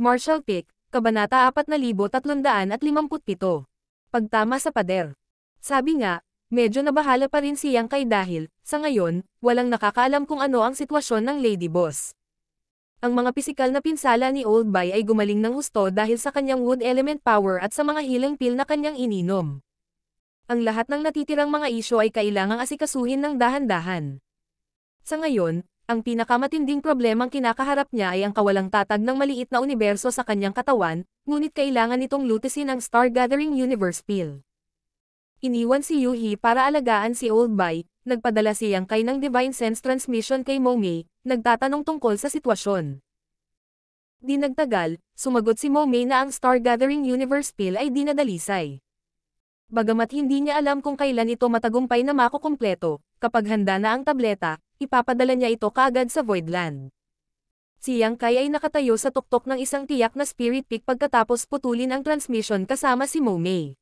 Martial Pick, Kabanata 4357. Pagtama sa pader. Sabi nga, medyo nabahala pa rin si Yang Kai dahil, sa ngayon, walang nakakaalam kung ano ang sitwasyon ng Lady Boss. Ang mga pisikal na pinsala ni Old Bay ay gumaling ng husto dahil sa kanyang wood element power at sa mga healing pill na kanyang ininom. Ang lahat ng natitirang mga isyo ay kailangang asikasuhin ng dahan-dahan. Sa ngayon, ang pinakamatinding problemang kinakaharap niya ay ang kawalang tatag ng maliit na universo sa kanyang katawan, ngunit kailangan nitong lutisin ang Star Gathering Universe Pill. Iniwan si Yuhi para alagaan si Old Bay, nagpadala si Yang Kai ng Divine Sense Transmission kay Momei, nagtatanong tungkol sa sitwasyon. Di nagtagal, sumagot si Momei na ang Star Gathering Universe Pill ay dinadalisay. Bagamat hindi niya alam kung kailan ito matagumpay na makukumpleto, kapag handa na ang tableta, ipapadala niya ito kaagad sa Voidland. Si Yang Kai ay nakatayo sa tuktok ng isang tiyak na spirit peak pagkatapos putulin ang transmission kasama si Momei.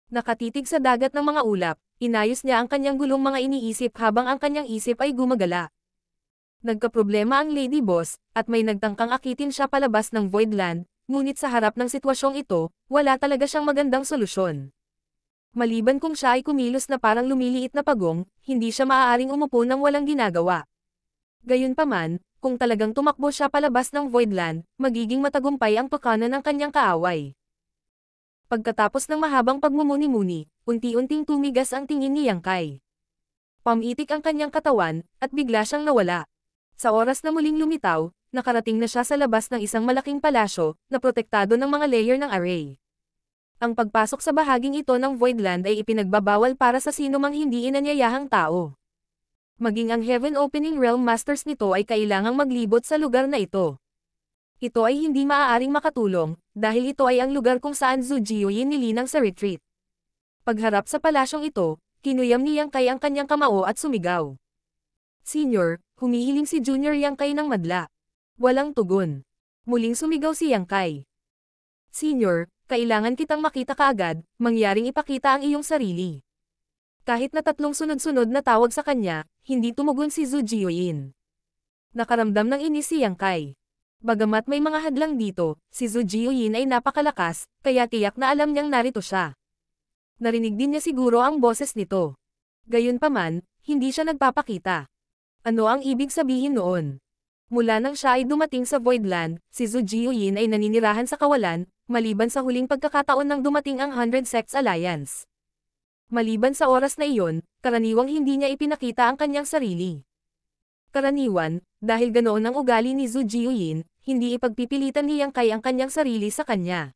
Nakatitig sa dagat ng mga ulap, inayos niya ang kanyang gulong mga iniisip habang ang kanyang isip ay gumagala. Nagkaproblema ang Lady Boss, at may nagtangkang akitin siya palabas ng Voidland, ngunit sa harap ng sitwasyong ito, wala talaga siyang magandang solusyon. Maliban kung siya ay kumilos na parang lumiliit na pagong, hindi siya maaaring umupo ng walang ginagawa. Gayunpaman, kung talagang tumakbo siya palabas ng Voidland, magiging matagumpay ang pagkana ng kanyang kaaway. Pagkatapos ng mahabang pagmumuni-muni, unti-unting tumigas ang tingin ni Yang Kai. Pamitik ang kanyang katawan, at bigla siyang nawala. Sa oras na muling lumitaw, nakarating na siya sa labas ng isang malaking palasyo, na protektado ng mga layer ng array. Ang pagpasok sa bahaging ito ng Voidland ay ipinagbabawal para sa sinumang hindi inanyayahang tao. Maging ang Heaven Opening Realm Masters nito ay kailangang maglibot sa lugar na ito. Ito ay hindi maaaring makatulong, dahil ito ay ang lugar kung saan Zhu Jiuyin nilinang sa retreat. Pagharap sa palasyong ito, kinuyam ni Yang Kai ang kanyang kamao at sumigaw. "Senior," humihiling si Junior Yang Kai ng madla. Walang tugon. Muling sumigaw si Yang Kai. "Senior, kailangan kitang makita kaagad, mangyaring ipakita ang iyong sarili." Kahit na 3 sunod-sunod na tawag sa kanya, hindi tumugon si Zhu Jiuyin. Nakaramdam ng inis si Yang Kai. Bagamat may mga hadlang dito, si Zhu Jiuyin ay napakalakas, kaya tiyak na alam niyang narito siya. Narinig din niya siguro ang boses nito. Gayunpaman, hindi siya nagpapakita. Ano ang ibig sabihin noon? Mula nang siya ay dumating sa Voidland, si Zhu Jiuyin ay naninirahan sa kawalan, maliban sa huling pagkakataon nang dumating ang 100 Sects Alliance. Maliban sa oras na iyon, karaniwang hindi niya ipinakita ang kanyang sarili. Karaniwan, dahil ganoon ang ugali ni Zhu Jiuyin, hindi ipagpipilitan ni Yang Kai ang kanyang sarili sa kanya.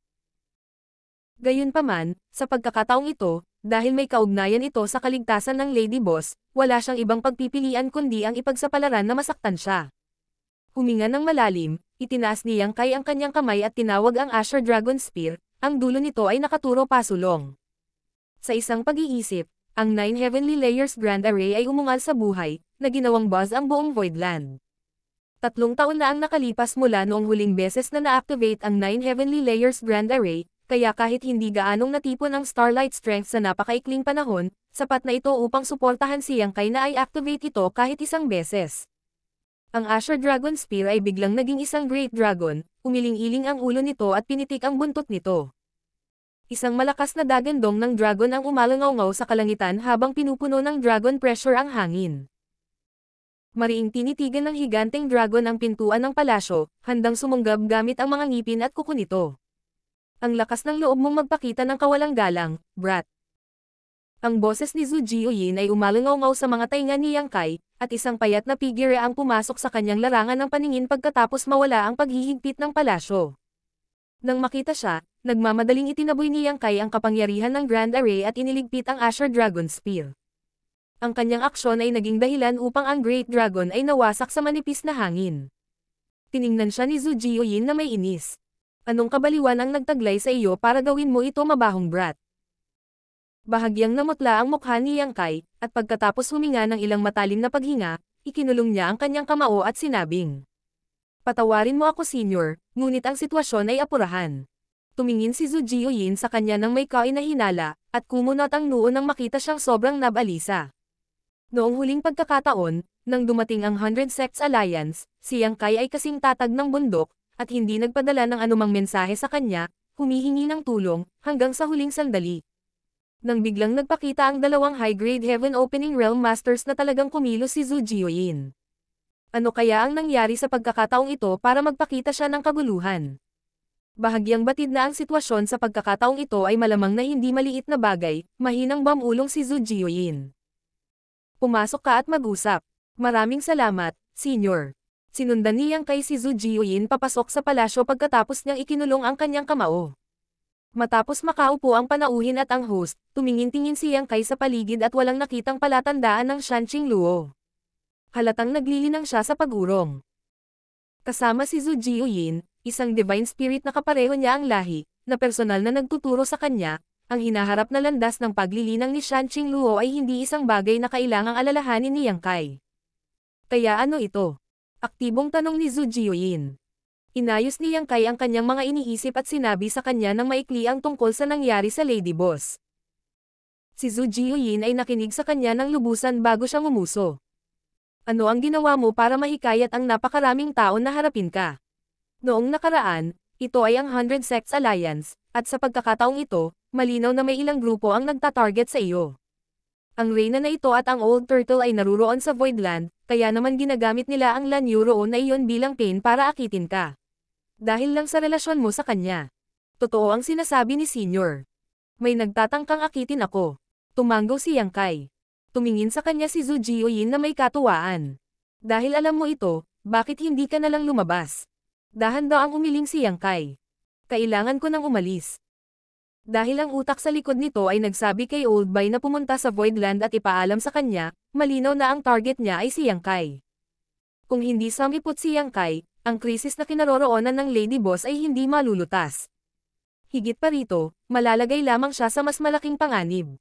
Gayunpaman, sa pagkakataong ito, dahil may kaugnayan ito sa kaligtasan ng Lady Boss, wala siyang ibang pagpipilian kundi ang ipagsapalaran na masaktan siya. Huminga ng malalim, itinaas ni Yang Kai ang kanyang kamay at tinawag ang Asher Dragon Spear, ang dulo nito ay nakaturo pasulong. Sa isang pag-iisip, ang 9 Heavenly Layers Grand Array ay umungal sa buhay, na ginawang buzz ang buong Voidland. 3 taon na ang nakalipas mula noong huling beses na na-activate ang 9 Heavenly Layers Grand Array, kaya kahit hindi gaanong natipon ang Starlight Strength sa napakaikling panahon, sapat na ito upang suportahan si Yang Kai na i-activate ito kahit isang beses. Ang Asher Dragon Spear ay biglang naging isang Great Dragon, umiling-iling ang ulo nito at pinitik ang buntot nito. Isang malakas na dagandong ng dragon ang umalangaw-ngaw sa kalangitan habang pinupuno ng dragon pressure ang hangin. Mariing tinitigan ng higanteng dragon ang pintuan ng palasyo, handang sumunggab gamit ang mga ngipin at kuko nito. Ang lakas ng loob mong magpakita ng kawalang galang, brat. Ang boses ni Zhu Jiuyin ay umalangaw-ngaw sa mga tainga ni Yang Kai, at isang payat na figure ang pumasok sa kanyang larangan ng paningin pagkatapos mawala ang paghihigpit ng palasyo. Nang makita siya, nagmamadaling itinaboy ni Yang Kai ang kapangyarihan ng Grand Array at iniligpit ang Asher Dragon Spear. Ang kanyang aksyon ay naging dahilan upang ang Great Dragon ay nawasak sa manipis na hangin. Tiningnan siya ni Zhu Jiuyin na may inis. Anong kabaliwan ang nagtaglay sa iyo para gawin mo ito, mabahong brat? Bahagyang namutla ang mukha ni Yang Kai, at pagkatapos huminga ng ilang matalim na paghinga, ikinulong niya ang kanyang kamao at sinabing, "Patawarin mo ako, senior, ngunit ang sitwasyon ay apurahan." Tumingin si Zhu Jiuyin sa kanya ng may kainahinala, at kumunot ang noo nang makita siyang sobrang nabalisa. Noong huling pagkakataon, nang dumating ang 100 Sects Alliance, si Yang Kai ay kasing tatag ng bundok, at hindi nagpadala ng anumang mensahe sa kanya, humihingi ng tulong, hanggang sa huling sandali. Nang biglang nagpakita ang dalawang high-grade Heaven Opening Realm Masters na talagang kumilos si Zhu Jiuyin. Ano kaya ang nangyari sa pagkakataong ito para magpakita siya ng kaguluhan? Bahagyang batid na ang sitwasyon sa pagkakataong ito ay malamang na hindi maliit na bagay, mahinang bamulong si Zhu Jiuyin. Pumasok ka at mag-usap. Maraming salamat, Senior. Sinundan niyang kay si Zhu Jiuyin papasok sa palasyo pagkatapos niyang ikinulong ang kanyang kamao. Matapos makaupo ang panauhin at ang host, tumingin-tingin siyang kay sa paligid at walang nakitang palatandaan ng Shanqing Luo. Halatang naglilinang siya sa pag-urong. Kasama si Zhu Jiuyin, isang divine spirit na kapareho niya ang lahi, na personal na nagtuturo sa kanya, ang hinaharap na landas ng paglilinang ni Shanqing Luo ay hindi isang bagay na kailangang alalahanin ni Yang Kai. Kaya ano ito? Aktibong tanong ni Zhu Jiuyin. Inayos ni Yang Kai ang kanyang mga iniisip at sinabi sa kanya ng maikli ang tungkol sa nangyari sa Lady Boss. Si Zhu Jiuyin ay nakinig sa kanya ng lubusan bago siya ngumuso. Ano ang ginawa mo para mahikayat ang napakaraming tao na harapin ka? Noong nakaraan, ito ay ang 100 Sects Alliance, at sa pagkakataong ito, malinaw na may ilang grupo ang nagtatarget sa iyo. Ang Reyna na ito at ang Old Turtle ay naruroon sa Voidland, kaya naman ginagamit nila ang Lan Yu roon na iyon bilang pain para akitin ka. Dahil lang sa relasyon mo sa kanya. Totoo ang sinasabi ni Senior. May nagtatangkang akitin ako. Tumanggaw si Yang Kai. Tumingin sa kanya si Zhu Jiuyin na may katuwaan. Dahil alam mo ito, bakit hindi ka nalang lumabas? Dahan-daang umiling si Yang Kai. Kailangan ko nang umalis. Dahil ang utak sa likod nito ay nagsabi kay Old Bai na pumunta sa Voidland at ipaalam sa kanya, malinaw na ang target niya ay si Yang Kai. Kung hindi sumipot si Yang Kai, ang krisis na kinaroroonan ng Lady Boss ay hindi malulutas. Higit pa rito, malalagay lamang siya sa mas malaking panganib.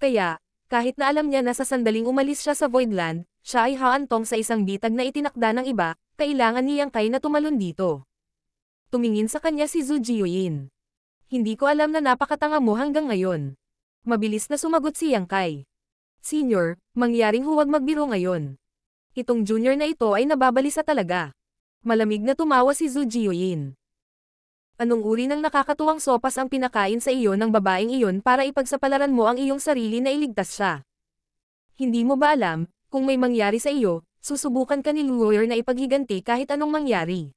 Kaya, kahit na alam niya na sa sandaling umalis siya sa Voidland, siya ay haantong sa isang bitag na itinakda ng iba, kailangan ni Yang Kai na tumalon dito. Tumingin sa kanya si Zhu Jiuyin. Hindi ko alam na napakatanga mo hanggang ngayon. Mabilis na sumagot si Yang Kai. Senior, mangyaring huwag magbiro ngayon. Itong junior na ito ay nababalisa talaga. Malamig na tumawa si Zhu Jiuyin. Anong uri ng nakakatuwang sopas ang pinakain sa iyo ng babaeng iyon para ipagsapalaran mo ang iyong sarili na iligtas siya? Hindi mo ba alam, kung may mangyari sa iyo, susubukan ka ni Lawyer na ipaghiganti kahit anong mangyari?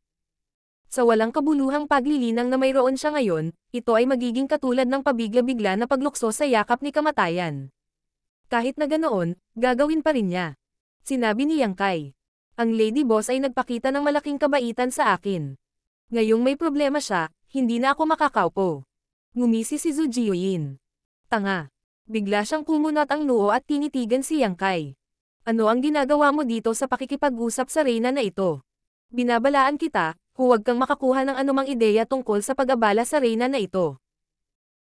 Sa walang kabuluhang paglilinang na mayroon siya ngayon, ito ay magiging katulad ng pabigla-bigla na paglukso sa yakap ni kamatayan. Kahit na ganoon, gagawin pa rin niya. Sinabi ni Yang Kai. Ang Lady Boss ay nagpakita ng malaking kabaitan sa akin. Ngayong may problema siya, hindi na ako makakaupo. Ngumisi si Zhu Jiuyin. Tanga. Bigla siyang kumunat ang noo at tinitigan si Yang Kai. Ano ang ginagawa mo dito sa pakikipag-usap sa Reyna na ito? Binabalaan kita, huwag kang makakuha ng anumang ideya tungkol sa pag-abala sa Reyna na ito.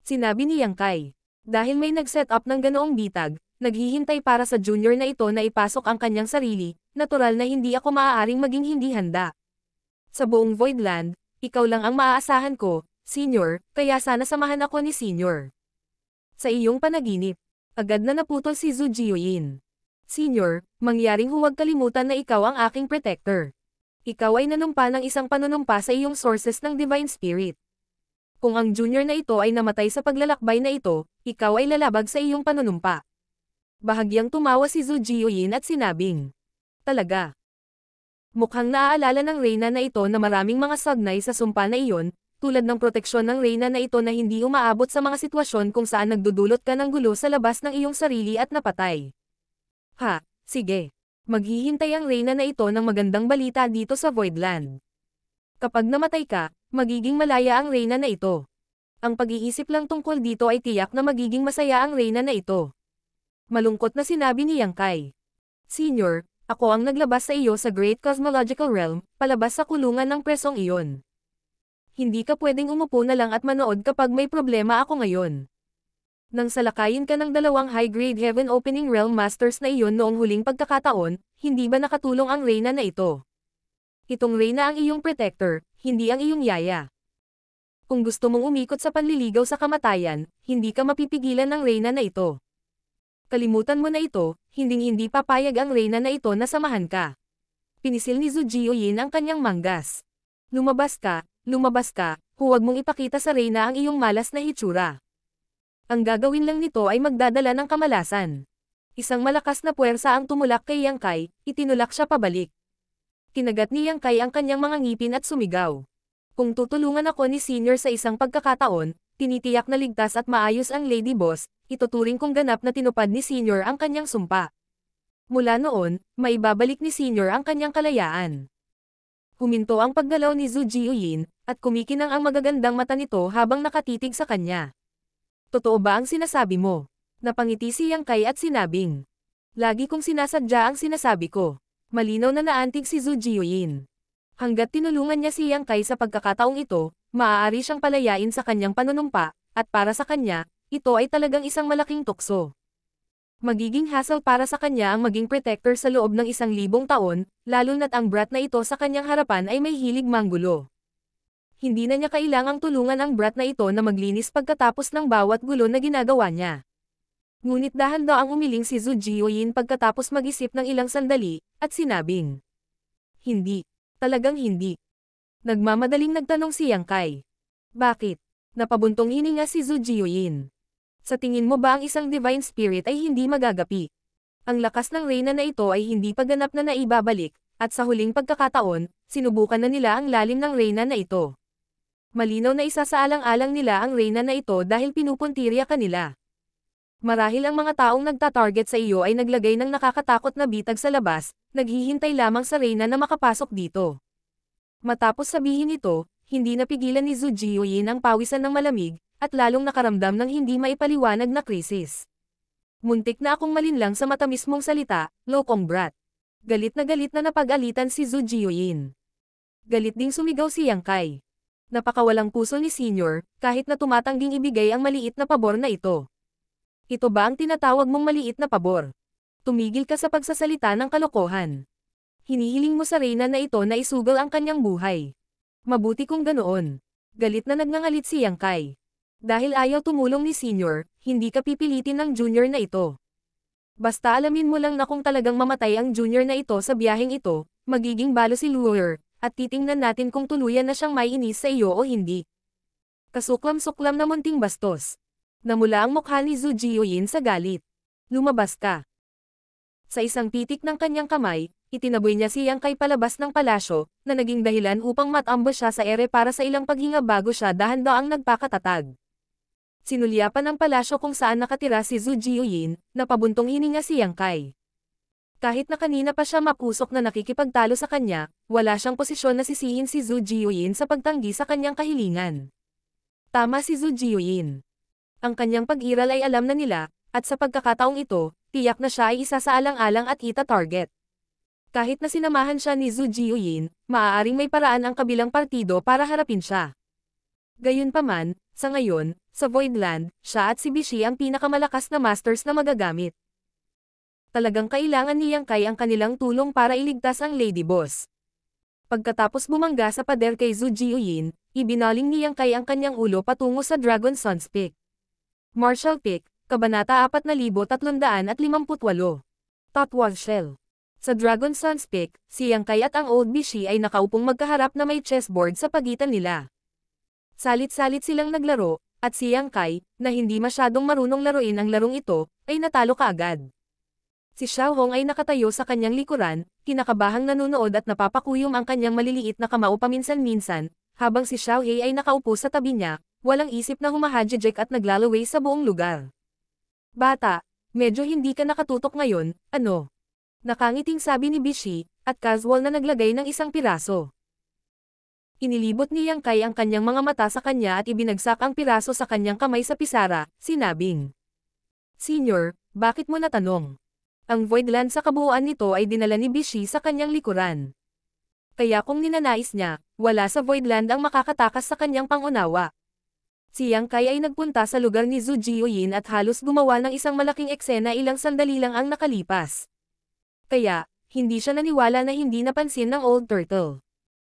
Sinabi ni Yang Kai. Dahil may nag-set up ng ganoong bitag, naghihintay para sa junior na ito na ipasok ang kanyang sarili, natural na hindi ako maaaring maging hindi handa. Sa buong Voidland, ikaw lang ang maaasahan ko, Senior, kaya sana samahan ako ni Senior. Sa iyong panaginip, agad na naputol si Zhu Jiuyin. Senior, mangyaring huwag kalimutan na ikaw ang aking protector. Ikaw ay nanumpa ng isang panunumpa sa iyong sources ng Divine Spirit. Kung ang junior na ito ay namatay sa paglalakbay na ito, ikaw ay lalabag sa iyong panunumpa. Bahagyang tumawa si Zhu Jiuyin at sinabing, talaga. Mukhang naaalala ng Reyna na ito na maraming mga sagnay sa sumpa na iyon, tulad ng proteksyon ng Reyna na ito na hindi umaabot sa mga sitwasyon kung saan nagdudulot ka ng gulo sa labas ng iyong sarili at napatay. Ha, sige. Maghihintay ang Reyna na ito ng magandang balita dito sa Voidland. Kapag namatay ka, magiging malaya ang Reyna na ito. Ang pag-iisip lang tungkol dito ay tiyak na magiging masaya ang Reyna na ito. Malungkot na sinabi ni Yang Kai. Senior, ako ang naglabas sa iyo sa Great Cosmological Realm, palabas sa kulungan ng presong iyon. Hindi ka pwedeng umupo na lang at manood kapag may problema ako ngayon. Nang salakayin ka ng dalawang high-grade Heaven Opening Realm Masters na iyon noong huling pagkakataon, hindi ba nakatulong ang Reyna na ito? Itong Reyna ang iyong protector, hindi ang iyong yaya. Kung gusto mong umikot sa panliligaw sa kamatayan, hindi ka mapipigilan ng Reyna na ito. Kalimutan mo na ito, hinding-hindi papayag ang Reyna na ito na samahan ka. Pinisil ni Zhu Jiuyin ang kanyang manggas. Lumabas ka, huwag mong ipakita sa Reyna ang iyong malas na hitsura. Ang gagawin lang nito ay magdadala ng kamalasan. Isang malakas na puwersa ang tumulak kay Yang Kai, itinulak siya pabalik. Kinagat ni Yang Kai ang kanyang mga ngipin at sumigaw. Kung tutulungan ako ni Senior sa isang pagkakataon, tinitiyak na ligtas at maayos ang Lady Boss, ituturing kong ganap na tinupad ni Senior ang kanyang sumpa. Mula noon, maibabalik ni Senior ang kanyang kalayaan. Huminto ang paggalaw ni Zhu Jiuyin, at kumikinang ang magagandang mata nito habang nakatitig sa kanya. Totoo ba ang sinasabi mo? Napangiti si Yang Kai at sinabing. Lagi kong sinasadya ang sinasabi ko. Malinaw na naantig si Zhu Jiuyin. Hanggat tinulungan niya si Yang Kai sa pagkakataong ito, maaari siyang palayain sa kanyang panunumpa, at para sa kanya, ito ay talagang isang malaking tukso. Magiging hassle para sa kanya ang maging protector sa loob ng 1,000 taon, lalo na't ang brat na ito sa kanyang harapan ay may hilig manggulo. Hindi na niya kailangang tulungan ang brat na ito na maglinis pagkatapos ng bawat gulo na ginagawa niya. Ngunit dahan-daang umiling si Zhu Jiuyin pagkatapos mag-isip ng ilang sandali, at sinabing, hindi. Talagang hindi. Nagmamadaling nagtanong si Yang Kai. Bakit? Napabuntong hininga si Zhu Jiuyin. Sa tingin mo ba ang isang divine spirit ay hindi magagapi? Ang lakas ng Reyna na ito ay hindi pa ganap na naibabalik, at sa huling pagkakataon, sinubukan na nila ang lalim ng Reyna na ito. Malinaw na isasaalang-alang nila ang Reyna na ito dahil pinupuntirya kanila. Marahil ang mga taong nagtatarget sa iyo ay naglagay ng nakakatakot na bitag sa labas, naghihintay lamang sa Reyna na makapasok dito. Matapos sabihin ito, hindi napigilan ni Zhu Jiuyin ang pawisan ng malamig, at lalong nakaramdam ng hindi maipaliwanag na krisis. Muntik na akong malinlang sa matamis mong salita, lokong brat. Galit na napag-alitan si Zhu Jiuyin. Galit ding sumigaw si Yang Kai. Napakawalang puso ni Senior, kahit na tumatangging ibigay ang maliit na pabor na ito. Ito ba ang tinatawag mong maliit na pabor? Tumigil ka sa pagsasalita ng kalokohan. Hinihiling mo sa Reyna na ito na isugal ang kanyang buhay. Mabuti kung ganoon. Galit na nagngangalit si Yang Kai. Dahil ayaw tumulong ni Senior, hindi ka pipilitin ng junior na ito. Basta alamin mo lang na kung talagang mamatay ang junior na ito sa biyaheng ito, magiging balo si Lawyer, at titingnan natin kung tuluyan na siyang maiinis sa iyo o hindi. Kasuklam-suklam na munting bastos. Namula ang mukha ni Zhu Jiuyin sa galit. Lumabas ka. Sa isang pitik ng kanyang kamay, itinaboy niya si Yang Kai palabas ng palasyo, na naging dahilan upang matambo siya sa ere para sa ilang paghinga bago siya dahan-daang nagpakatatag. Sinulyapan ang palasyo kung saan nakatira si Zhu Jiuyin, napabuntong hininga si Yang Kai. Kahit na kanina pa siya mapusok na nakikipagtalo sa kanya, wala siyang posisyon na sisihin si Zhu Jiuyin sa pagtanggi sa kanyang kahilingan. Tama si Zhu Jiuyin. Ang kanyang pag-iral ay alam na nila, at sa pagkakataong ito, tiyak na siya ay isa sa alang-alang at ita-target. Kahit na sinamahan siya ni Zhu Jiuyin, maaaring may paraan ang kabilang partido para harapin siya. Gayunpaman, sa ngayon, sa Voidland, siya at si Bishi ang pinakamalakas na masters na magagamit. Talagang kailangan ni Yang Kai ang kanilang tulong para iligtas ang Lady Boss. Pagkatapos bumangga sa pader kay Zhu Jiuyin, ibinaling ni Yang Kai ang kanyang ulo patungo sa Dragon Sun's Peak. Martial Peak, Kabanata 4358. Totwal Shell. Sa Dragon Sun's Peak, si Yang Kai at ang Old Bishi ay nakaupong magkaharap na may chessboard sa pagitan nila. Salit-salit silang naglaro, at si Yang Kai, na hindi masyadong marunong laruin ang larong ito, ay natalo kaagad. Si Xiao Hong ay nakatayo sa kanyang likuran, kinakabahang nanunood at napapakuyom ang kanyang maliliit na kamao paminsan-minsan, habang si Xiao He ay nakaupo sa tabi niya, walang isip na humahadjejek at naglalaway sa buong lugar. Bata, medyo hindi ka nakatutok ngayon, ano? Nakangiting sabi ni Bishi, at casual na naglagay ng isang piraso. Inilibot ni Yang Kai ang kanyang mga mata sa kanya at ibinagsak ang piraso sa kanyang kamay sa pisara, sinabing. Senior, bakit mo natanong? Ang Voidland sa kabuuan nito ay dinala ni Bishi sa kanyang likuran. Kaya kung ninanais niya, wala sa Voidland ang makakatakas sa kanyang pangunawa. Si Yang Kai ay nagpunta sa lugar ni Zhu Jiuyin at halos gumawa ng isang malaking eksena ilang sandali lang ang nakalipas. Kaya, hindi siya naniwala na hindi napansin ng Old Turtle.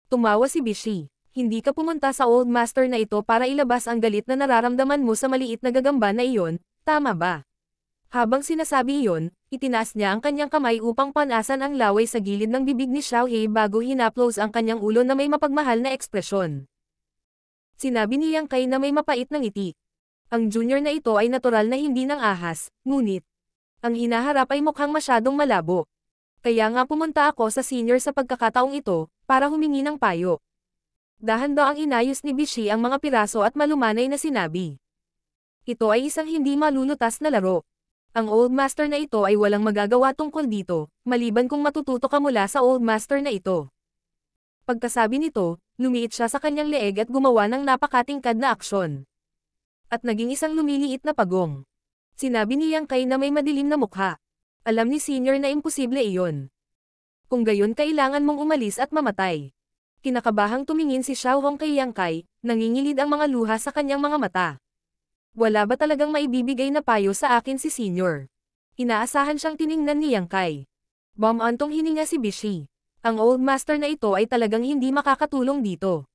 Tumawa si Bishi. Hindi ka pumunta sa Old Master na ito para ilabas ang galit na nararamdaman mo sa maliit na gagamba na iyon, tama ba? Habang sinasabi iyon, itinaas niya ang kanyang kamay upang panasan ang laway sa gilid ng bibig ni Xiao He bago hinaplos ang kanyang ulo na may mapagmahal na ekspresyon. Sinabi ni Yang Kai na may mapait na ngiti. Ang junior na ito ay natural na hindi ng ahas, ngunit ang hinaharap ay mukhang masyadong malabo. Kaya nga pumunta ako sa senior sa pagkakataong ito, para humingi ng payo. Dahan-daang inayos ni Bishi ang mga piraso at malumanay na sinabi. Ito ay isang hindi malulutas na laro. Ang Old Master na ito ay walang magagawa tungkol dito, maliban kung matututo ka mula sa Old Master na ito. Pagkasabi nito, lumiit siya sa kanyang leeg at gumawa ng napakatingkad na aksyon. At naging isang lumiliit na pagong. Sinabi ni Yang Kai na may madilim na mukha. Alam ni Senior na imposible iyon. Kung gayon kailangan mong umalis at mamatay. Kinakabahang tumingin si Xiao Hong kay Yang Kai, nangingilid ang mga luha sa kanyang mga mata. Wala ba talagang maibibigay na payo sa akin si Senior? Inaasahan siyang tiningnan ni Yang Kai. Bumantong hininga si Bishi. Ang Old Master na ito ay talagang hindi makakatulong dito.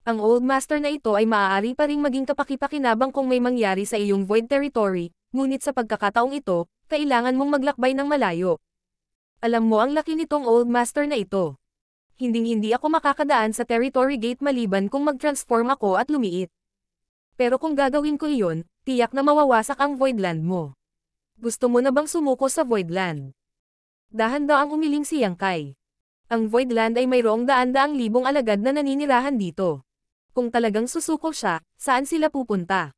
Ang Old Master na ito ay maaari pa ring maging kapakipakinabang kung may mangyari sa iyong Void Territory, ngunit sa pagkakataong ito, kailangan mong maglakbay ng malayo. Alam mo ang laki nitong Old Master na ito. Hinding-hindi ako makakadaan sa Territory Gate maliban kung mag-transform ako at lumiit. Pero kung gagawin ko iyon, tiyak na mawawasak ang Voidland mo. Gusto mo na bang sumuko sa Voidland? Dahan-daang umiling si Yang Kai. Ang Voidland ay mayroong daan-daang libong alagad na naninirahan dito. Kung talagang susuko siya, saan sila pupunta?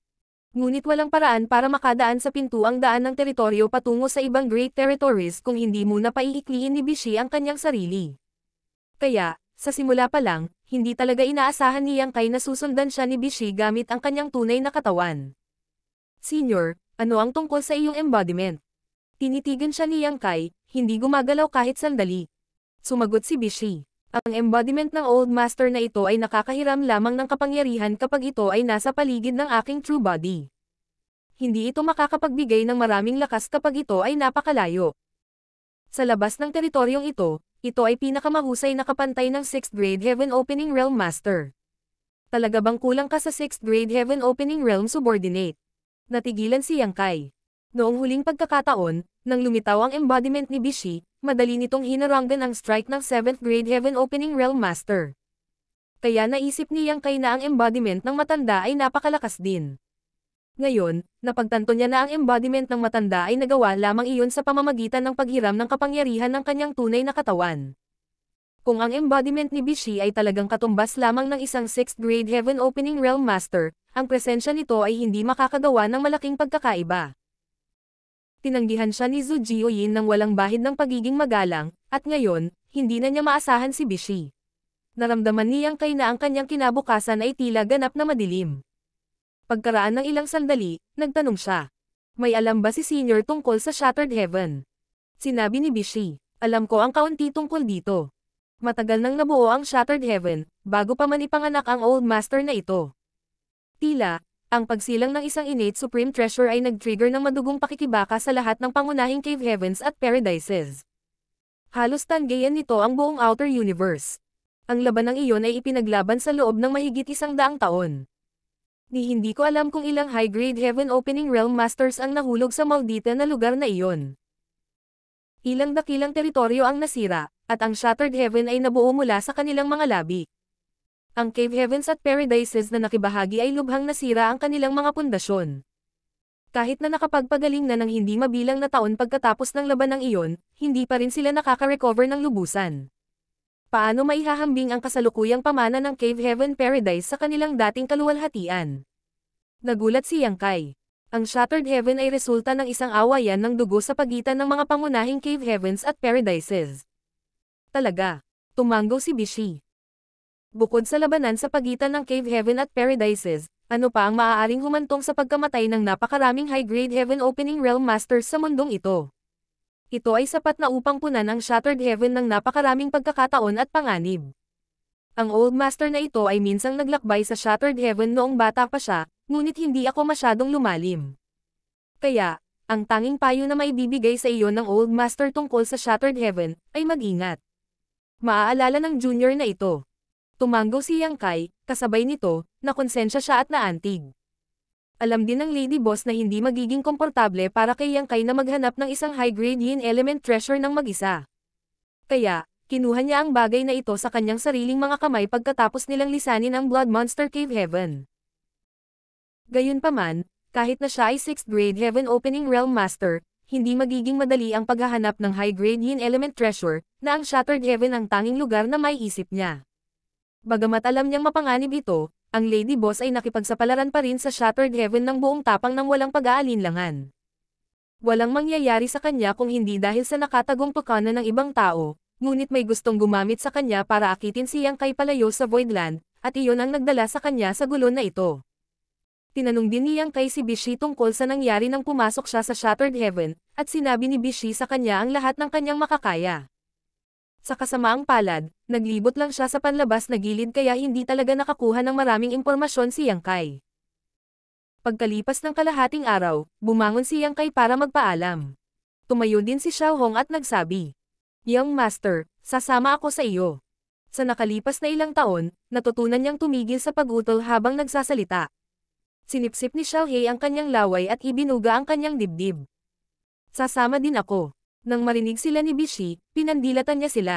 Ngunit walang paraan para makadaan sa pintuang daan ng teritoryo patungo sa ibang Great Territories kung hindi muna paiikliin ni Bishi ang kanyang sarili. Kaya, sa simula pa lang, hindi talaga inaasahan ni Yang Kai na susundan siya ni Bishi gamit ang kanyang tunay na katawan. Senior, ano ang tungkol sa iyong embodiment? Tinitigan siya ni Yang Kai, hindi gumagalaw kahit sandali. Sumagot si Bishi. Ang embodiment ng Old Master na ito ay nakakahiram lamang ng kapangyarihan kapag ito ay nasa paligid ng aking true body. Hindi ito makakapagbigay ng maraming lakas kapag ito ay napakalayo. Sa labas ng teritoryong ito ay pinakamahusay na kapantay ng 6th Grade Heaven Opening Realm Master. Talaga bang kulang ka sa 6th Grade Heaven Opening Realm Subordinate? Natigilan si Yang Kai. Noong huling pagkakataon, nang lumitaw ang embodiment ni Bishi, madali nitong hinaranggan ang strike ng 7th Grade Heaven Opening Realm Master. Kaya naisip ni Yang Kai na ang embodiment ng matanda ay napakalakas din. Ngayon, napagtanto niya na ang embodiment ng matanda ay nagawa lamang iyon sa pamamagitan ng paghiram ng kapangyarihan ng kanyang tunay na katawan. Kung ang embodiment ni Bishi ay talagang katumbas lamang ng isang 6th Grade Heaven Opening Realm Master, ang presensya nito ay hindi makakagawa ng malaking pagkakaiba. Tinanggihan siya ni Zhu Jiuyin ng walang bahid ng pagiging magalang, at ngayon, hindi na niya maasahan si Bishi. Naramdaman ni Yang Kai na ang kanyang kinabukasan ay tila ganap na madilim. Pagkaraan ng ilang sandali, nagtanong siya. May alam ba si Senior tungkol sa Shattered Heaven? Sinabi ni Bishi, alam ko ang kaunti tungkol dito. Matagal nang nabuo ang Shattered Heaven, bago pa man ipanganak ang Old Master na ito. Tila, ang pagsilang ng isang innate Supreme Treasure ay nag-trigger ng madugong pakikibaka sa lahat ng pangunahing Cave Heavens at Paradises. Halos tanggayan nito ang buong Outer Universe. Ang laban ng iyon ay ipinaglaban sa loob ng mahigit 100 taon. Hindi ko alam kung ilang high-grade Heaven Opening Realm Masters ang nahulog sa maldita na lugar na iyon. Ilang dakilang teritoryo ang nasira, at ang Shattered Heaven ay nabuo mula sa kanilang mga labi. Ang Cave Heavens at Paradises na nakibahagi ay lubhang nasira ang kanilang mga pundasyon. Kahit na nakapagpagaling na ng hindi mabilang na taon pagkatapos ng laban ng iyon, hindi pa rin sila nakaka-recover ng lubusan. Paano maihahambing ang kasalukuyang pamana ng Cave Heaven Paradise sa kanilang dating kaluwalhatian? Nagulat si Yang Kai. Ang Shattered Heaven ay resulta ng isang awayan ng dugo sa pagitan ng mga pangunahing Cave Heavens at Paradises. Talaga. Tumanggo si Bishi. Bukod sa labanan sa pagitan ng Cave Heaven at Paradises, ano pa ang maaaring humantong sa pagkamatay ng napakaraming high-grade Heaven Opening Realm Masters sa mundong ito? Ito ay sapat na upang punan ang Shattered Heaven ng napakaraming pagkakataon at panganib. Ang Old Master na ito ay minsang naglakbay sa Shattered Heaven noong bata pa siya, ngunit hindi ako masyadong lumalim. Kaya, ang tanging payo na maibibigay sa iyo ng Old Master tungkol sa Shattered Heaven, ay mag-ingat. Maaalala ng junior na ito. Tumanggo si Yang Kai, kasabay nito, nakonsensya siya at naantig. Alam din ng Lady Boss na hindi magiging komportable para kay Yang Kai na maghanap ng isang high-grade yin element treasure ng mag-isa. Kaya, kinuha niya ang bagay na ito sa kanyang sariling mga kamay pagkatapos nilang lisanin ang Blood Monster Cave Heaven. Gayunpaman, kahit na siya ay 6th grade Heaven Opening Realm Master, hindi magiging madali ang paghahanap ng high-grade yin element treasure, na ang Shattered Heaven ang tanging lugar na may isip niya. Bagamat alam niyang mapanganib ito, ang Lady Boss ay nakipagsapalaran pa rin sa Shattered Heaven ng buong tapang ng walang pag-aalinlangan. Walang mangyayari sa kanya kung hindi dahil sa nakatagong pagkana ng ibang tao, ngunit may gustong gumamit sa kanya para akitin si Yang Kai palayo sa Voidland, at iyon ang nagdala sa kanya sa gulo na ito. Tinanong din ni Yang Kai si Bishi tungkol sa nangyari nang pumasok siya sa Shattered Heaven, at sinabi ni Bishi sa kanya ang lahat ng kanyang makakaya. Sa kasamaang palad, naglibot lang siya sa panlabas na gilid kaya hindi talaga nakakuha ng maraming impormasyon si Yang Kai. Pagkalipas ng kalahating araw, bumangon si Yang Kai para magpaalam. Tumayo din si Xiao Hong at nagsabi, "Young Master, sasama ako sa iyo." Sa nakalipas na ilang taon, natutunan niyang tumigil sa pag-utol habang nagsasalita. Sinipsip ni Xiao Hei ang kanyang laway at ibinuga ang kanyang dibdib. "Sasama din ako." Nang marinig sila ni Bishi, pinandilatan niya sila.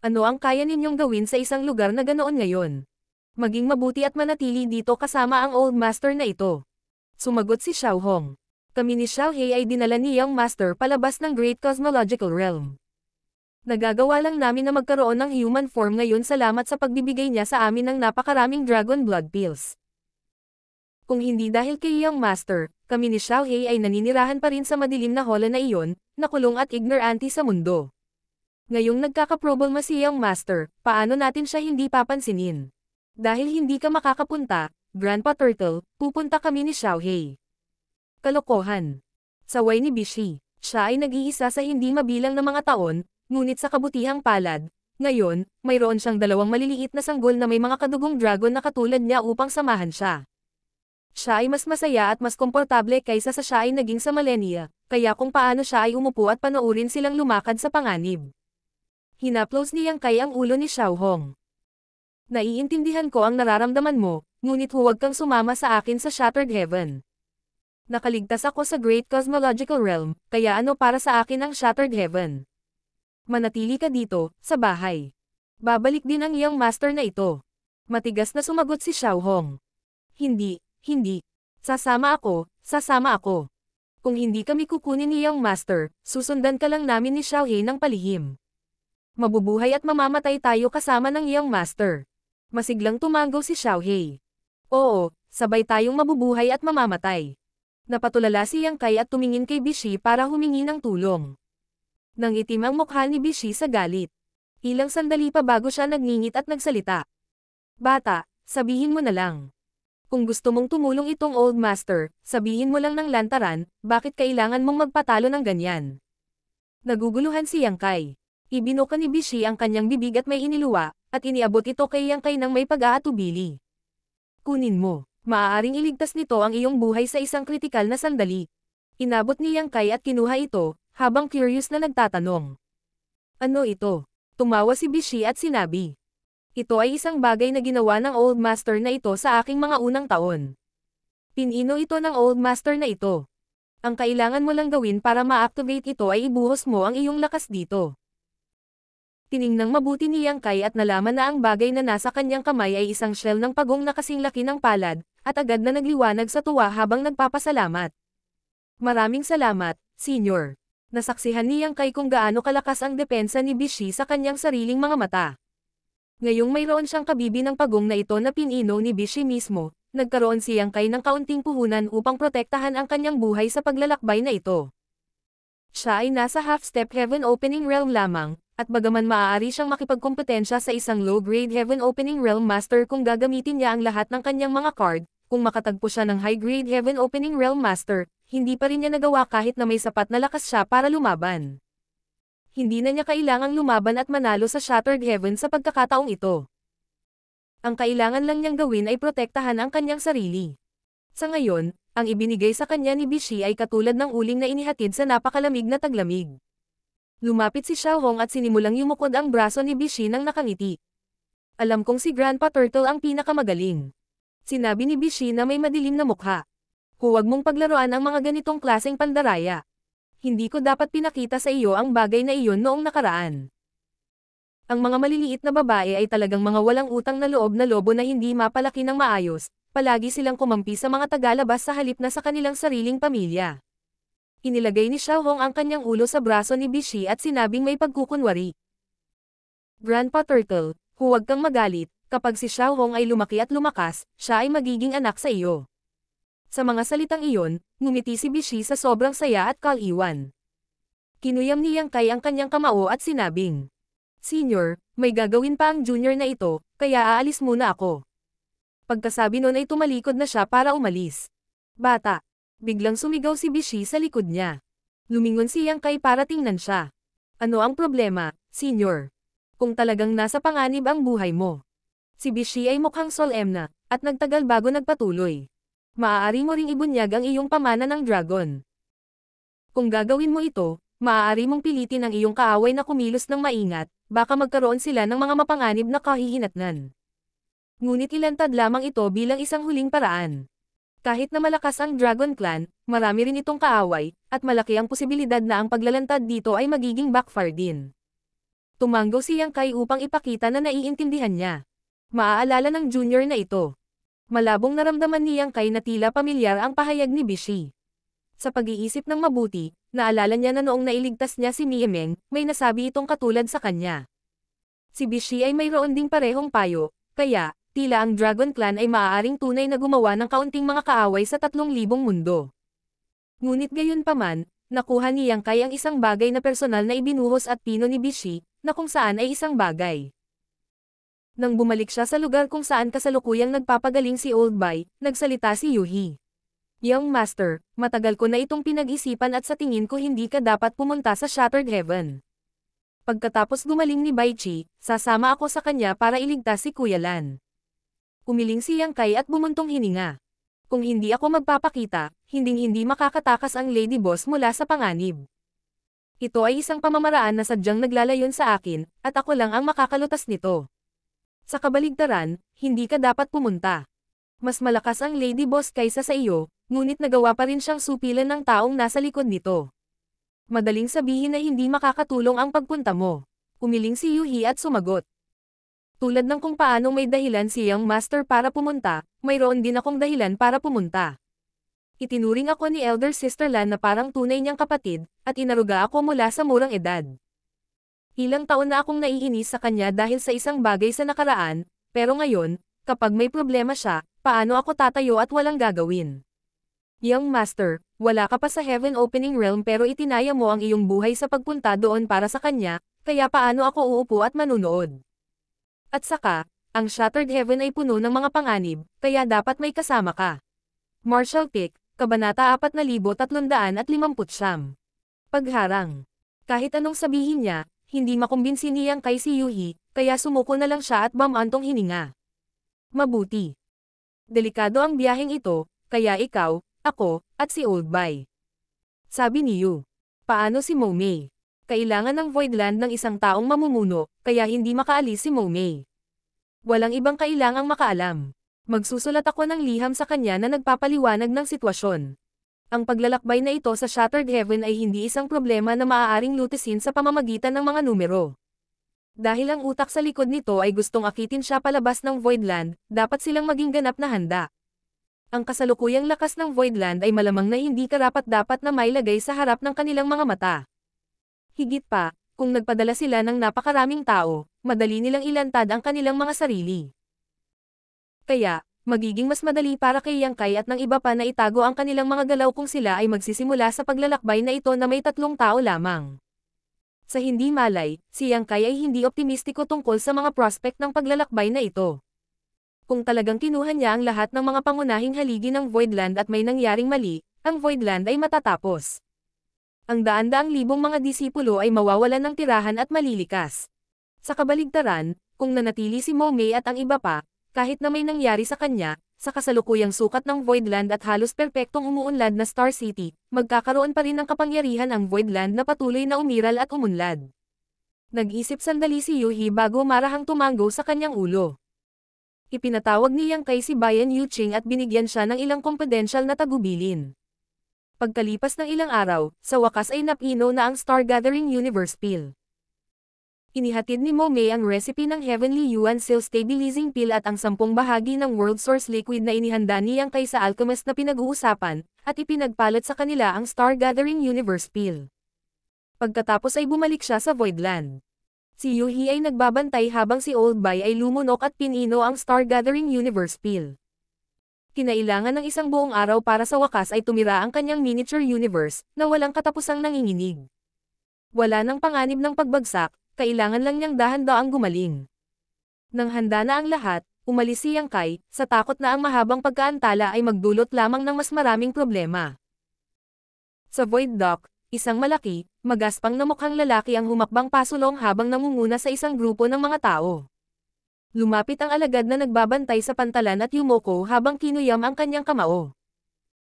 "Ano ang kaya ninyong gawin sa isang lugar na ganoon ngayon? Maging mabuti at manatili dito kasama ang Old Master na ito." Sumagot si Xiao Hong. "Kami ni Xiao Hei ay dinala ni Young Master palabas ng Great Cosmological Realm. Nagagawa lang namin na magkaroon ng human form ngayon salamat sa pagbibigay niya sa amin ng napakaraming Dragon Blood Pills. Kung hindi dahil kay Young Master, kami ni Xiao Hei ay naninirahan pa rin sa madilim na hola na iyon, nakulong at ignorante sa mundo. Ngayong nagkakaproblema si Young Master, paano natin siya hindi papansinin? Dahil hindi ka makakapunta, Grandpa Turtle, pupunta kami ni Xiao Hei." Kalokohan. Saway ni Bishi, siya ay nag-iisa sa hindi mabilang na mga taon, ngunit sa kabutihang palad, ngayon, mayroon siyang dalawang maliliit na sanggol na may mga kadugong dragon na katulad niya upang samahan siya. Siya ay mas masaya at mas komportable kaysa sa siya ay naging sa Malenia, kaya kung paano siya ay umupo at panoorin silang lumakad sa panganib. Hinaplos ni Yang Kai ang ulo ni Xiao Hong. "Naiintindihan ko ang nararamdaman mo, ngunit huwag kang sumama sa akin sa Shattered Heaven. Nakaligtas ako sa Great Cosmological Realm, kaya ano para sa akin ang Shattered Heaven? Manatili ka dito, sa bahay. Babalik din ang iyong master na ito." Matigas na sumagot si Xiao Hong. Hindi. Sasama ako. Kung hindi kami kukunin ni Young Master, susundan ka lang namin ni Xiao Hei ng palihim. Mabubuhay at mamamatay tayo kasama ng Young Master." Masiglang tumango si Xiao Hei. "Oo, sabay tayong mabubuhay at mamamatay." Napatulala si Yang Kai at tumingin kay Bishi para humingi ng tulong. Nang itim ang mukha ni Bishi sa galit. Ilang sandali pa bago siya nagngingit at nagsalita. "Bata, sabihin mo na lang. Kung gusto mong tumulong itong Old Master, sabihin mo lang ng lantaran, bakit kailangan mong magpatalo ng ganyan?" Naguguluhan si Yang Kai. Ibinuka ni Bishi ang kanyang bibig at may iniluwa, at iniabot ito kay Yang Kai nang may pag-aatubili. "Kunin mo. Maaaring iligtas nito ang iyong buhay sa isang kritikal na sandali." Inabot ni Yang Kai at kinuha ito, habang curious na nagtatanong. "Ano ito?" Tumawa si Bishi at sinabi. "Ito ay isang bagay na ginawa ng Old Master na ito sa aking mga unang taon. Pinino ito ng Old Master na ito. Ang kailangan mo lang gawin para ma-activate ito ay ibuhos mo ang iyong lakas dito." Tiningnang mabuti ni Yang Kai at nalaman na ang bagay na nasa kanyang kamay ay isang shell ng pagong na kasing laki ng palad, at agad na nagliwanag sa tuwa habang nagpapasalamat. "Maraming salamat, Senior." Nasaksihan ni Yang Kai kung gaano kalakas ang depensa ni Bishi sa kanyang sariling mga mata. Ngayong mayroon siyang kabibi ng pagong na ito na pinino ni Bishi mismo, nagkaroon si Yang Kai ng kaunting puhunan upang protektahan ang kanyang buhay sa paglalakbay na ito. Siya ay nasa half-step Heaven Opening Realm lamang, at bagaman maaari siyang makipagkompetensya sa isang low-grade Heaven Opening Realm Master kung gagamitin niya ang lahat ng kanyang mga card, kung makatagpo siya ng high-grade Heaven Opening Realm Master, hindi pa rin niya nagawa kahit na may sapat na lakas siya para lumaban. Hindi na niya kailangang lumaban at manalo sa Shattered Heaven sa pagkakataong ito. Ang kailangan lang niyang gawin ay protektahan ang kanyang sarili. Sa ngayon, ang ibinigay sa kanya ni Bishi ay katulad ng uling na inihatid sa napakalamig na taglamig. Lumapit si Xiao Hong at sinimulang yumukod ang braso ni Bishi nang nakangiti. "Alam kong si Grandpa Turtle ang pinakamagaling." Sinabi ni Bishi na may madilim na mukha. Huwag mong paglaruan ang mga ganitong klaseng pandaraya. Hindi ko dapat pinakita sa iyo ang bagay na iyon noong nakaraan. Ang mga maliliit na babae ay talagang mga walang utang na loob na lobo na hindi mapalaki ng maayos, palagi silang kumampi sa mga tagalabas sa halip na sa kanilang sariling pamilya. Inilagay ni Xiaohong ang kanyang ulo sa braso ni Bishi at sinabing may pagkukunwari. Grandpa Turtle, huwag kang magalit, kapag si Xiaohong ay lumaki at lumakas, siya ay magiging anak sa iyo. Sa mga salitang iyon, ngumiti si Bishi sa sobrang saya at kaliwan. Kinuyam ni Yang Kai ang kanyang kamao at sinabing, Senior, may gagawin pa ang junior na ito, kaya aalis muna ako. Pagkasabi nun ay tumalikod na siya para umalis. Bata. Biglang sumigaw si Bishi sa likod niya. Lumingon si Yang Kai para tingnan siya. Ano ang problema, Senior? Kung talagang nasa panganib ang buhay mo. Si Bishi ay mukhang solemna, at nagtagal bago nagpatuloy. Maaari mo ring ibunyag ang iyong pamana ng dragon. Kung gagawin mo ito, maaari mong pilitin ang iyong kaaway na kumilos ng maingat, baka magkaroon sila ng mga mapanganib na kahihinatnan. Ngunit ilantad lamang ito bilang isang huling paraan. Kahit na malakas ang Dragon Clan, marami rin itong kaaway, at malaki ang posibilidad na ang paglalantad dito ay magiging backfire din. Tumanggo si Yang Kai upang ipakita na naiintindihan niya. Maaalala ng junior na ito. Malabong naramdaman ni Yang Kai na tila pamilyar ang pahayag ni Bishi. Sa pag-iisip ng mabuti, naalala niya na noong nailigtas niya si Mie Meng, may nasabi itong katulad sa kanya. Si Bishi ay mayroon ding parehong payo, kaya, tila ang Dragon Clan ay maaaring tunay na gumawa ng kaunting mga kaaway sa 3,000 mundo. Ngunit gayunpaman, nakuha ni Yang Kai ang isang bagay na personal na ibinuhos at pino ni Bishi, na kung saan ay isang bagay. Nang bumalik siya sa lugar kung saan kasalukuyang nagpapagaling si Old Bai, nagsalita si Yuhi. Young Master, matagal ko na itong pinag-isipan at sa tingin ko hindi ka dapat pumunta sa Shattered Heaven. Pagkatapos gumaling ni Bai Chi, sasama ako sa kanya para iligtas si Kuya Lan. Umiling si Yang Kai at bumuntong hininga. Kung hindi ako magpapakita, hinding-hindi makakatakas ang Lady Boss mula sa panganib. Ito ay isang pamamaraan na sadyang naglalayon sa akin, at ako lang ang makakalutas nito. Sa kabaligtaran, hindi ka dapat pumunta. Mas malakas ang Lady Boss kaysa sa iyo, ngunit nagawa pa rin siyang supilan ng taong nasa likod nito. Madaling sabihin na hindi makakatulong ang pagpunta mo. Umiling si Yuhi at sumagot. Tulad ng kung paano may dahilan si Young Master para pumunta, mayroon din akong dahilan para pumunta. Itinuring ako ni Elder Sister Lan na parang tunay niyang kapatid, at inaruga ako mula sa murang edad. Ilang taon na akong naiinis sa kanya dahil sa isang bagay sa nakaraan, pero ngayon, kapag may problema siya, paano ako tatayo at walang gagawin? Young Master, wala ka pa sa Heaven Opening Realm pero itinaya mo ang iyong buhay sa pagpunta doon para sa kanya, kaya paano ako uupo at manunood? At saka, ang Shattered Heaven ay puno ng mga panganib, kaya dapat may kasama ka. Martial Pick, Kabanata 4359. Pagharang. Kahit anong sabihin niya, hindi makumbinsi ni Yang Kai si Yuhi, kaya sumuko na lang siya at bamantong hininga. Mabuti. Delikado ang biyaheng ito, kaya ikaw, ako, at si Old Bai. Sabi ni Yu. Paano si Mo Mei? Kailangan ng Voidland ng isang taong mamumuno, kaya hindi makaalis si Mo Mei. Walang ibang kailangang makaalam. Magsusulat ako ng liham sa kanya na nagpapaliwanag ng sitwasyon. Ang paglalakbay na ito sa Shattered Heaven ay hindi isang problema na maaaring lutisin sa pamamagitan ng mga numero. Dahil ang utak sa likod nito ay gustong akitin siya palabas ng Voidland, dapat silang maging ganap na handa. Ang kasalukuyang lakas ng Voidland ay malamang na hindi karapat-dapat na mailagay sa harap ng kanilang mga mata. Higit pa, kung nagpadala sila ng napakaraming tao, madali nilang ilantad ang kanilang mga sarili. Kaya, magiging mas madali para kay Yang Kai at ng iba pa na itago ang kanilang mga galaw kung sila ay magsisimula sa paglalakbay na ito na may 3 tao lamang. Sa hindi malay, si Yang Kai ay hindi optimistiko tungkol sa mga prospect ng paglalakbay na ito. Kung talagang kinuha niya ang lahat ng mga pangunahing haligi ng Voidland at may nangyaring mali, ang Voidland ay matatapos. Ang daan-daang libong mga disipulo ay mawawalan ng tirahan at malilikas. Sa kabaligtaran, kung nanatili si Mo Mei at ang iba pa, kahit na may nangyari sa kanya, sa kasalukuyang sukat ng Voidland at halos perpektong umuunlad na Star City, magkakaroon pa rin ng kapangyarihan ang Voidland na patuloy na umiral at umunlad. Nag-isip sandali si Yuhi bago marahang tumanggo sa kanyang ulo. Ipinatawag ni Yang Kai si Bayan Yuching at binigyan siya ng ilang kumpidensyal na tagubilin. Pagkalipas ng ilang araw, sa wakas ay napino na ang Star Gathering Universe Pill. Inihatid ni Mo Mei ang recipe ng Heavenly Yuan Seal Stabilizing Pill at ang 10 bahagi ng World Source Liquid na inihanda ni Yang Kai sa alchemist na pinag-uusapan, at ipinagpalit sa kanila ang Star Gathering Universe Pill. Pagkatapos ay bumalik siya sa Voidland. Si Yuhi ay nagbabantay habang si Old Bai ay lumunok at pinino ang Star Gathering Universe Pill. Kinailangan ng isang buong araw para sa wakas ay tumira ang kanyang miniature universe, na walang katapusang nanginginig. Wala nang panganib ng pagbagsak, kailangan lang niyang dahan-daang gumaling. Nang handa na ang lahat, umalis si Yang Kai, sa takot na ang mahabang pagkaantala ay magdulot lamang ng mas maraming problema. Sa Void Dock, isang malaki, magaspang na mukhang lalaki ang humakbang pasulong habang namumuna sa isang grupo ng mga tao. Lumapit ang alagad na nagbabantay sa pantalan at yumoko habang kinuyam ang kanyang kamao.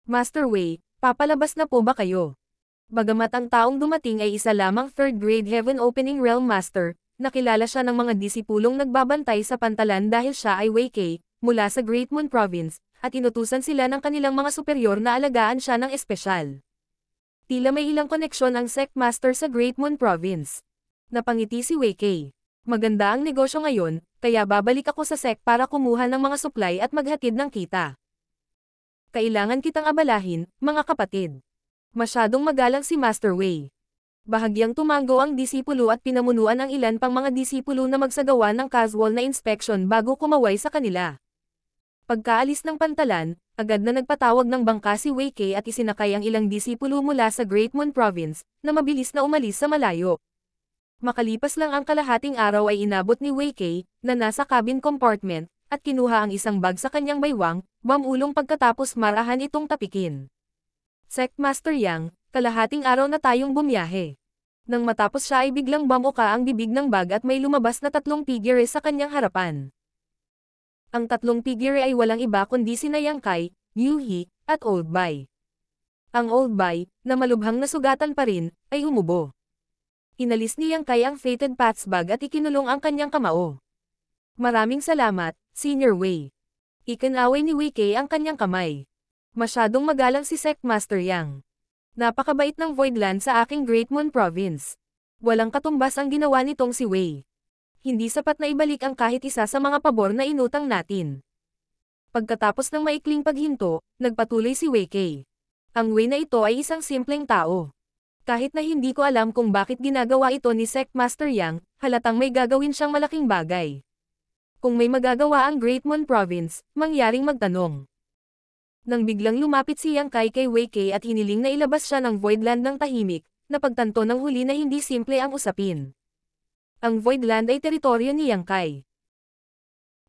Master Wei, papalabas na po ba kayo? Bagamat ang taong dumating ay isa lamang 3rd grade Heaven Opening Realm Master, nakilala siya ng mga disipulong nagbabantay sa pantalan dahil siya ay Wei Kei, mula sa Great Moon Province, at inutusan sila ng kanilang mga superior na alagaan siya ng espesyal. Tila may ilang koneksyon ang Sect Master sa Great Moon Province. Napangiti si Wei Kei. Maganda ang negosyo ngayon, kaya babalik ako sa Sect para kumuha ng mga supply at maghatid ng kita. Kailangan kitang abalahin, mga kapatid. Masyadong magalang si Master Wei. Bahagyang tumango ang disipulo at pinamunuan ang ilan pang mga disipulo na magsagawa ng casual na inspection bago kumaway sa kanila. Pagkaalis ng pantalan, agad na nagpatawag ng bangka si Wei Kei at isinakay ang ilang disipulo mula sa Great Moon Province, na mabilis na umalis sa malayo. Makalipas lang ang kalahating araw ay inabot ni Wei Kei, na nasa cabin compartment, at kinuha ang isang bag sa kanyang baywang, bamulong pagkatapos marahan itong tapikin. Sect Master Yang, kalahating araw na tayong bumiyahe. Nang matapos siya ay biglang bamuka ang bibig ng bag at may lumabas na 3 figure sa kanyang harapan. Ang 3 figure ay walang iba kundi sina Yang Kai, Yuhi, at Old Bai. Ang Old Bai, na malubhang nasugatan pa rin, ay humubo. Inalis ni Yang Kai ang Fated Paths bag at ikinulong ang kanyang kamao. Maraming salamat, Senior Wei. Ikinaway ni Wei Kei ang kanyang kamay. Masyadong magalang si Sect Master Yang. Napakabait ng Voidland sa aking Great Moon Province. Walang katumbas ang ginawa nitong si Wei. Hindi sapat na ibalik ang kahit isa sa mga pabor na inutang natin. Pagkatapos ng maikling paghinto, nagpatuloy si Wei Kei. Ang Wei na ito ay isang simpleng tao. Kahit na hindi ko alam kung bakit ginagawa ito ni Sect Master Yang, halatang may gagawin siyang malaking bagay. Kung may magagawa ang Great Moon Province, mangyaring magtanong. Nang biglang lumapit si Yang Kai kay Wei Kei at hiniling na ilabas siya ng Voidland ng tahimik, napagtanto ng huli na hindi simple ang usapin. Ang Voidland ay teritoryo ni Yang Kai.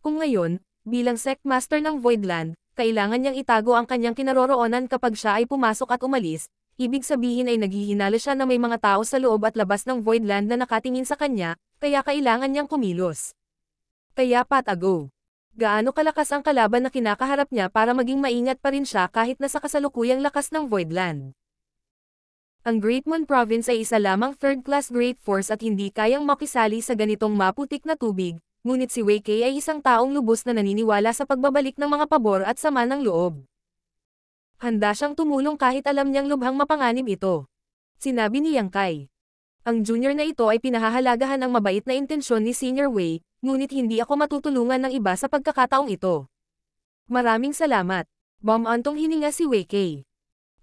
Kung ngayon, bilang Sect Master ng Voidland, kailangan niyang itago ang kanyang kinaroroonan kapag siya ay pumasok at umalis, ibig sabihin ay naghihinala siya na may mga tao sa loob at labas ng Voidland na nakatingin sa kanya, kaya kailangan niyang kumilos. Kaya patago. Gaano kalakas ang kalaban na kinakaharap niya para maging maingat pa rin siya kahit nasa kasalukuyang lakas ng Voidland. Ang Great Moon Province ay isa lamang 3rd-class Great Force at hindi kayang makisali sa ganitong maputik na tubig, ngunit si Wei Kei ay isang taong lubos na naniniwala sa pagbabalik ng mga pabor at sama ng loob. Handa siyang tumulong kahit alam niyang lubhang mapanganib ito. Sinabi ni Yang Kai. Ang junior na ito ay pinahahalagahan ang mabait na intensyon ni Senior Wei, ngunit hindi ako matutulungan ng iba sa pagkakataong ito. Maraming salamat. Bumantong hininga si Wei Kei.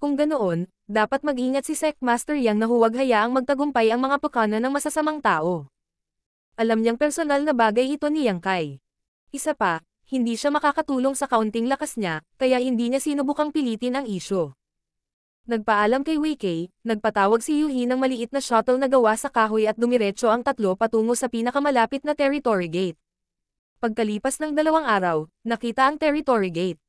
Kung ganoon, dapat mag-ingat si Sect Master Yang na huwag hayaang magtagumpay ang mga pukana ng masasamang tao. Alam niyang personal na bagay ito ni Yang Kai. Isa pa, hindi siya makakatulong sa kaunting lakas niya, kaya hindi niya sinubukang pilitin ang isyu. Nagpaalam kay Wei Kei, nagpatawag si Yuhi ng maliit na shuttle na gawa sa kahoy at dumiretso ang tatlo patungo sa pinakamalapit na Territory Gate. Pagkalipas ng 2 araw, nakita ang Territory Gate.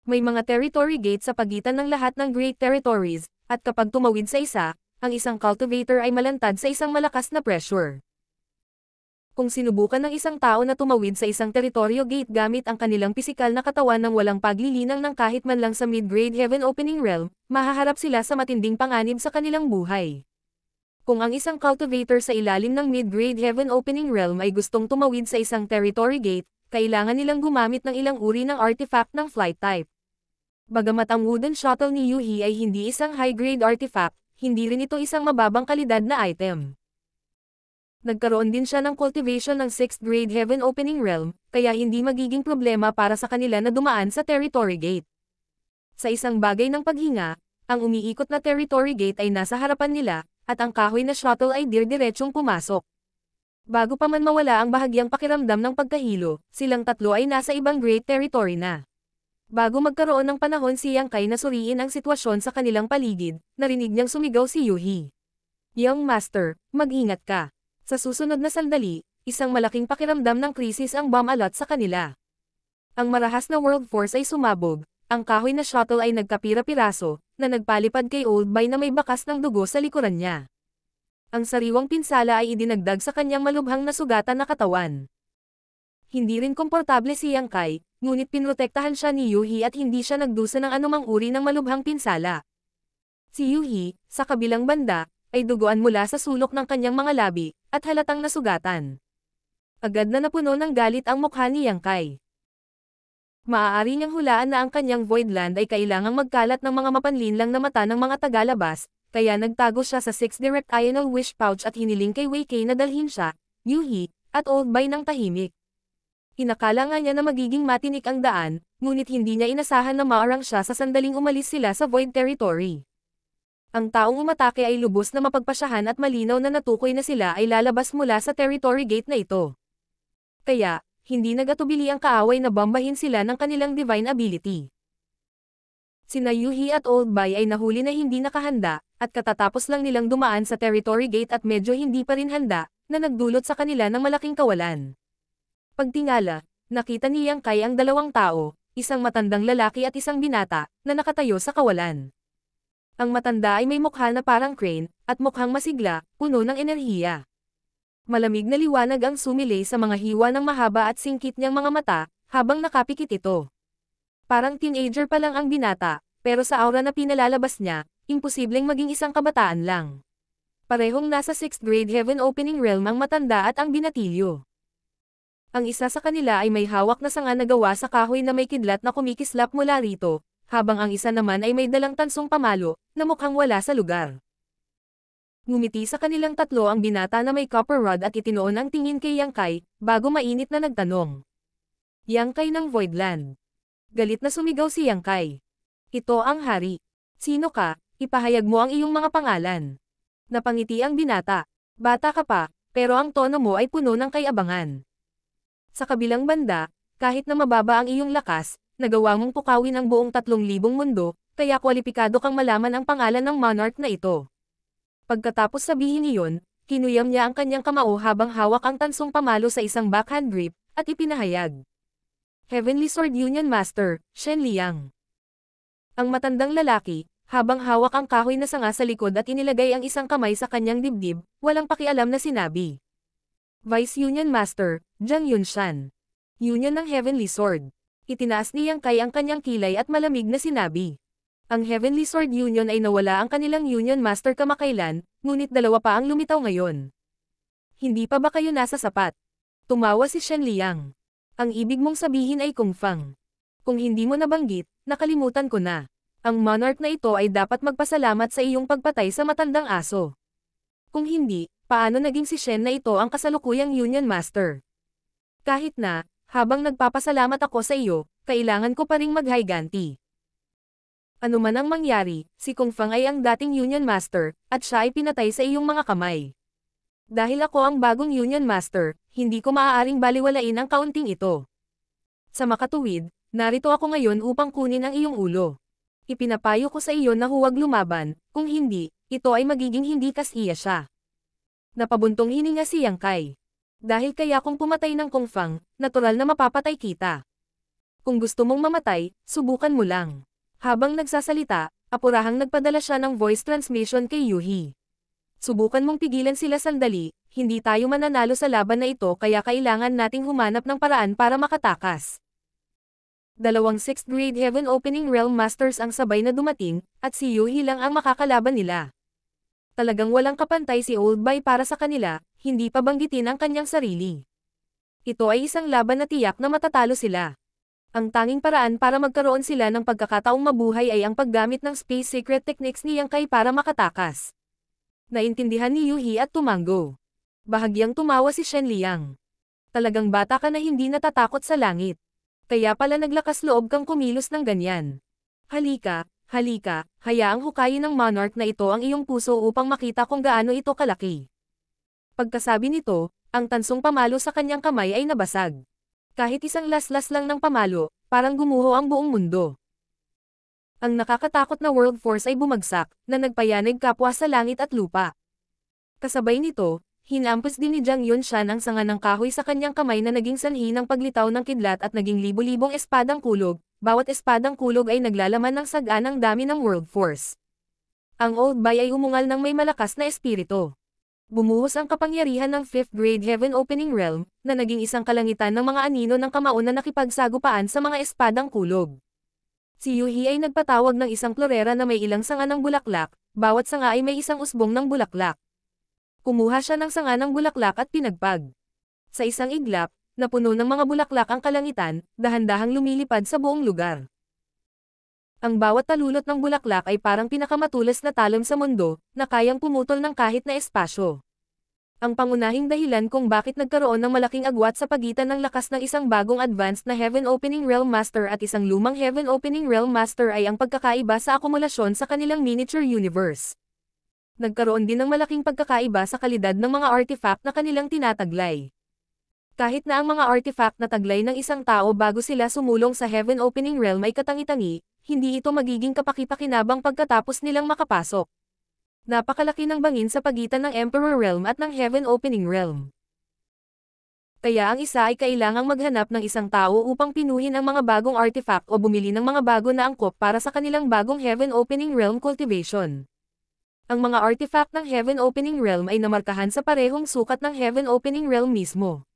May mga Territory Gate sa pagitan ng lahat ng Great Territories, at kapag tumawid sa isa, ang isang cultivator ay malantad sa isang malakas na pressure. Kung sinubukan ng isang tao na tumawid sa isang teritoryo gate gamit ang kanilang pisikal na katawan ng walang paglilinang ng kahit man lang sa mid-grade Heaven Opening Realm, mahaharap sila sa matinding panganib sa kanilang buhay. Kung ang isang cultivator sa ilalim ng mid-grade Heaven Opening Realm ay gustong tumawid sa isang territory gate, kailangan nilang gumamit ng ilang uri ng artifact ng flight type. Bagamat ang wooden shuttle ni Yuhi ay hindi isang high-grade artifact, hindi rin ito isang mababang kalidad na item. Nagkaroon din siya ng cultivation ng 6th grade Heaven Opening Realm, kaya hindi magiging problema para sa kanila na dumaan sa Territory Gate. Sa isang bagay ng paghinga, ang umiikot na Territory Gate ay nasa harapan nila, at ang kahoy na shuttle ay dirdiretsong pumasok. Bago pa man mawala ang bahagyang pakiramdam ng pagkahilo, silang tatlo ay nasa ibang Great Territory na. Bago magkaroon ng panahon si Yang Kai na suriin ang sitwasyon sa kanilang paligid, narinig niyang sumigaw si Yuhi. Young Master, mag-ingat ka. Sa susunod na sandali, isang malaking pakiramdam ng krisis ang bumalot sa kanila. Ang marahas na world force ay sumabog, ang kahoy na shuttle ay nagkapira-piraso, na nagpalipad kay Old Bay na may bakas ng dugo sa likuran niya. Ang sariwang pinsala ay idinagdag sa kanyang malubhang na sugatan na katawan. Hindi rin komportable si Yang Kai, ngunit pinrotektahan siya ni Yuhi at hindi siya nagdusa ng anumang uri ng malubhang pinsala. Si Yuhi, sa kabilang banda, ay duguan mula sa sulok ng kanyang mga labi, at halatang nasugatan. Agad na napuno ng galit ang mukha ni Yang Kai. Maaari niyang hulaan na ang kanyang Voidland ay kailangang magkalat ng mga mapanlinlang na mata ng mga tagalabas, kaya nagtago siya sa 6 Direct Ional Wish Pouch at hiniling kay Wei Kei na dalhin siya, Yuhi, at Old Bay ng tahimik. Inakala nga niya na magiging matinik ang daan, ngunit hindi niya inasahan na maarang siya sa sandaling umalis sila sa Void Territory. Ang taong umatake ay lubos na mapagpasyahan at malinaw na natukoy na sila ay lalabas mula sa Territory Gate na ito. Kaya, hindi nagatubili ang kaaway na bombahin sila ng kanilang divine ability. Sina Yuhi at Old Bay ay nahuli na hindi nakahanda, at katatapos lang nilang dumaan sa Territory Gate at medyo hindi pa rin handa, na nagdulot sa kanila ng malaking kawalan. Pagtingala, nakita ni Yang Kai ang dalawang tao, isang matandang lalaki at isang binata, na nakatayo sa kawalan. Ang matanda ay may mukha na parang crane, at mukhang masigla, puno ng enerhiya. Malamig na liwanag ang sumilay sa mga hiwa ng mahaba at singkit niyang mga mata, habang nakapikit ito. Parang teenager pa lang ang binata, pero sa aura na pinalalabas niya, imposibleng maging isang kabataan lang. Parehong nasa 6th grade Heaven Opening Realm ang matanda at ang binatilyo. Ang isa sa kanila ay may hawak na sanga na gawa sa kahoy na may kidlat na kumikislap mula rito, habang ang isa naman ay may dalang tansong pamalo, na mukhang wala sa lugar. Ngumiti sa kanilang tatlo ang binata na may copper rod at itinoon ang tingin kay Yang Kai, bago mainit na nagtanong. Yang Kai ng Voidland. Galit na sumigaw si Yang Kai. Ito ang hari. Sino ka? Ipahayag mo ang iyong mga pangalan. Napangiti ang binata. Bata ka pa, pero ang tono mo ay puno ng kayabangan. Sa kabilang banda, kahit na mababa ang iyong lakas, nagawa mong pukawin ang buong 3,000 mundo, kaya kwalipikado kang malaman ang pangalan ng monarch na ito. Pagkatapos sabihin iyon, kinuyam niya ang kanyang kamao habang hawak ang tansong pamalo sa isang backhand grip, at ipinahayag. Heavenly Sword Union Master, Shen Liang. Ang matandang lalaki, habang hawak ang kahoy na sanga sa likod at inilagay ang isang kamay sa kanyang dibdib, walang pakialam na sinabi. Vice Union Master, Jiang Yunshan. Union ng Heavenly Sword. Itinaas ni Yang Kai ang kanyang kilay at malamig na sinabi. Ang Heavenly Sword Union ay nawala ang kanilang Union Master kamakailan, ngunit dalawa pa ang lumitaw ngayon. Hindi pa ba kayo nasa sapat? Tumawa si Shen Liang. Ang ibig mong sabihin ay Kung Fang. Kung hindi mo nabanggit, nakalimutan ko na. Ang monarch na ito ay dapat magpasalamat sa iyong pagpatay sa matandang aso. Kung hindi, paano naging si Shen na ito ang kasalukuyang Union Master? Kahit na, habang nagpapasalamat ako sa iyo, kailangan ko pa ring maghiganti. Ano man ang mangyari, si Kung Fang ay ang dating Union Master, at siya ay pinatay sa iyong mga kamay. Dahil ako ang bagong Union Master, hindi ko maaaring baliwalain ang kaunting ito. Sa makatuwid, narito ako ngayon upang kunin ang iyong ulo. Ipinapayo ko sa iyo na huwag lumaban, kung hindi, ito ay magiging hindi kasiya siya. Napabuntong hininga si Yang Kai. Dahil kaya kung pumatay ng Kung Fang, natural na mapapatay kita. Kung gusto mong mamatay, subukan mo lang. Habang nagsasalita, apurahang nagpadala siya ng voice transmission kay Yuhi. Subukan mong pigilan sila sandali, hindi tayo mananalo sa laban na ito kaya kailangan nating humanap ng paraan para makatakas. Dalawang 6th grade Heaven Opening Realm Masters ang sabay na dumating, at si Yuhi lang ang makakalaban nila. Talagang walang kapantay si Old Bay para sa kanila, hindi pa banggitin ang kanyang sarili. Ito ay isang laban na tiyak na matatalo sila. Ang tanging paraan para magkaroon sila ng pagkakataong mabuhay ay ang paggamit ng space secret techniques ni Yang Kai para makatakas. Naintindihan ni Yuhi at tumango. Bahagyang tumawa si Shen Liang. Talagang bata ka na hindi natatakot sa langit. Kaya pala naglakas loob kang kumilos ng ganyan. Halika, halika, hayaang hukayin ng monarch na ito ang iyong puso upang makita kung gaano ito kalaki. Pagkasabi nito, ang tansong pamalo sa kanyang kamay ay nabasag. Kahit isang laslas lang ng pamalo, parang gumuho ang buong mundo. Ang nakakatakot na world force ay bumagsak, na nagpayanig kapwa sa langit at lupa. Kasabay nito, hinampas din ni Jiang Yunshan ang sanga ng kahoy sa kanyang kamay na naging sanhi ng paglitaw ng kidlat at naging libo-libong espadang kulog, bawat espadang kulog ay naglalaman ng saganang dami ng world force. Ang Old Bai ay umungal ng may malakas na espiritu. Bumuhos ang kapangyarihan ng 5th grade Heaven Opening Realm, na naging isang kalangitan ng mga anino ng kamao na nakipagsagupaan sa mga espadang kulog. Si Yuhi ay nagpatawag ng isang florera na may ilang sanga ng bulaklak, bawat sanga ay may isang usbong ng bulaklak. Kumuha siya ng sanga ng bulaklak at pinagpag. Sa isang iglap, napuno ng mga bulaklak ang kalangitan, dahan-dahang lumilipad sa buong lugar. Ang bawat talulot ng bulaklak ay parang pinakamatulas na talon sa mundo, na kayang pumutol ng kahit na espasyo. Ang pangunahing dahilan kung bakit nagkaroon ng malaking agwat sa pagitan ng lakas ng isang bagong advanced na Heaven Opening Realm Master at isang lumang Heaven Opening Realm Master ay ang pagkakaiba sa akumulasyon sa kanilang miniature universe. Nagkaroon din ng malaking pagkakaiba sa kalidad ng mga artifact na kanilang tinataglay. Kahit na ang mga artifact na taglay ng isang tao bago sila sumulong sa Heaven Opening Realm ay katangi-tangi, hindi ito magiging kapaki-pakinabang pagkatapos nilang makapasok. Napakalaki ng bangin sa pagitan ng Emperor Realm at ng Heaven Opening Realm. Kaya ang isa ay kailangang maghanap ng isang tao upang pinuhin ang mga bagong artifact o bumili ng mga bago na angkop para sa kanilang bagong Heaven Opening Realm cultivation. Ang mga artifact ng Heaven Opening Realm ay namarkahan sa parehong sukat ng Heaven Opening Realm mismo.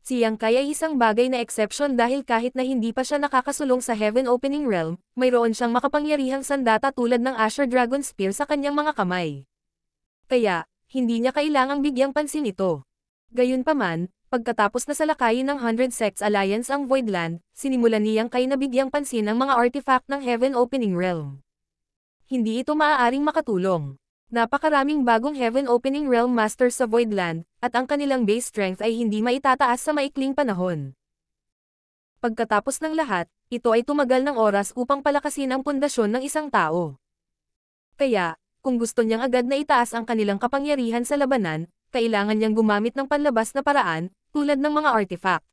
Si Yang Kai ay isang bagay na exception dahil kahit na hindi pa siya nakakasulong sa Heaven Opening Realm, mayroon siyang makapangyarihang sandata tulad ng Asher Dragon Spear sa kanyang mga kamay. Kaya, hindi niya kailangang bigyang pansin ito. Gayunpaman, pagkatapos na salakayin ng 100 Sects Alliance ang Voidland, sinimulan ni Yang Kai na bigyang pansin ang mga artifact ng Heaven Opening Realm. Hindi ito maaaring makatulong. Napakaraming bagong Heaven Opening Realm Masters sa Voidland, at ang kanilang base strength ay hindi maitataas sa maikling panahon. Pagkatapos ng lahat, ito ay tumagal ng oras upang palakasin ang pundasyon ng isang tao. Kaya, kung gusto niyang agad na itaas ang kanilang kapangyarihan sa labanan, kailangan niyang gumamit ng panlabas na paraan, tulad ng mga artifact.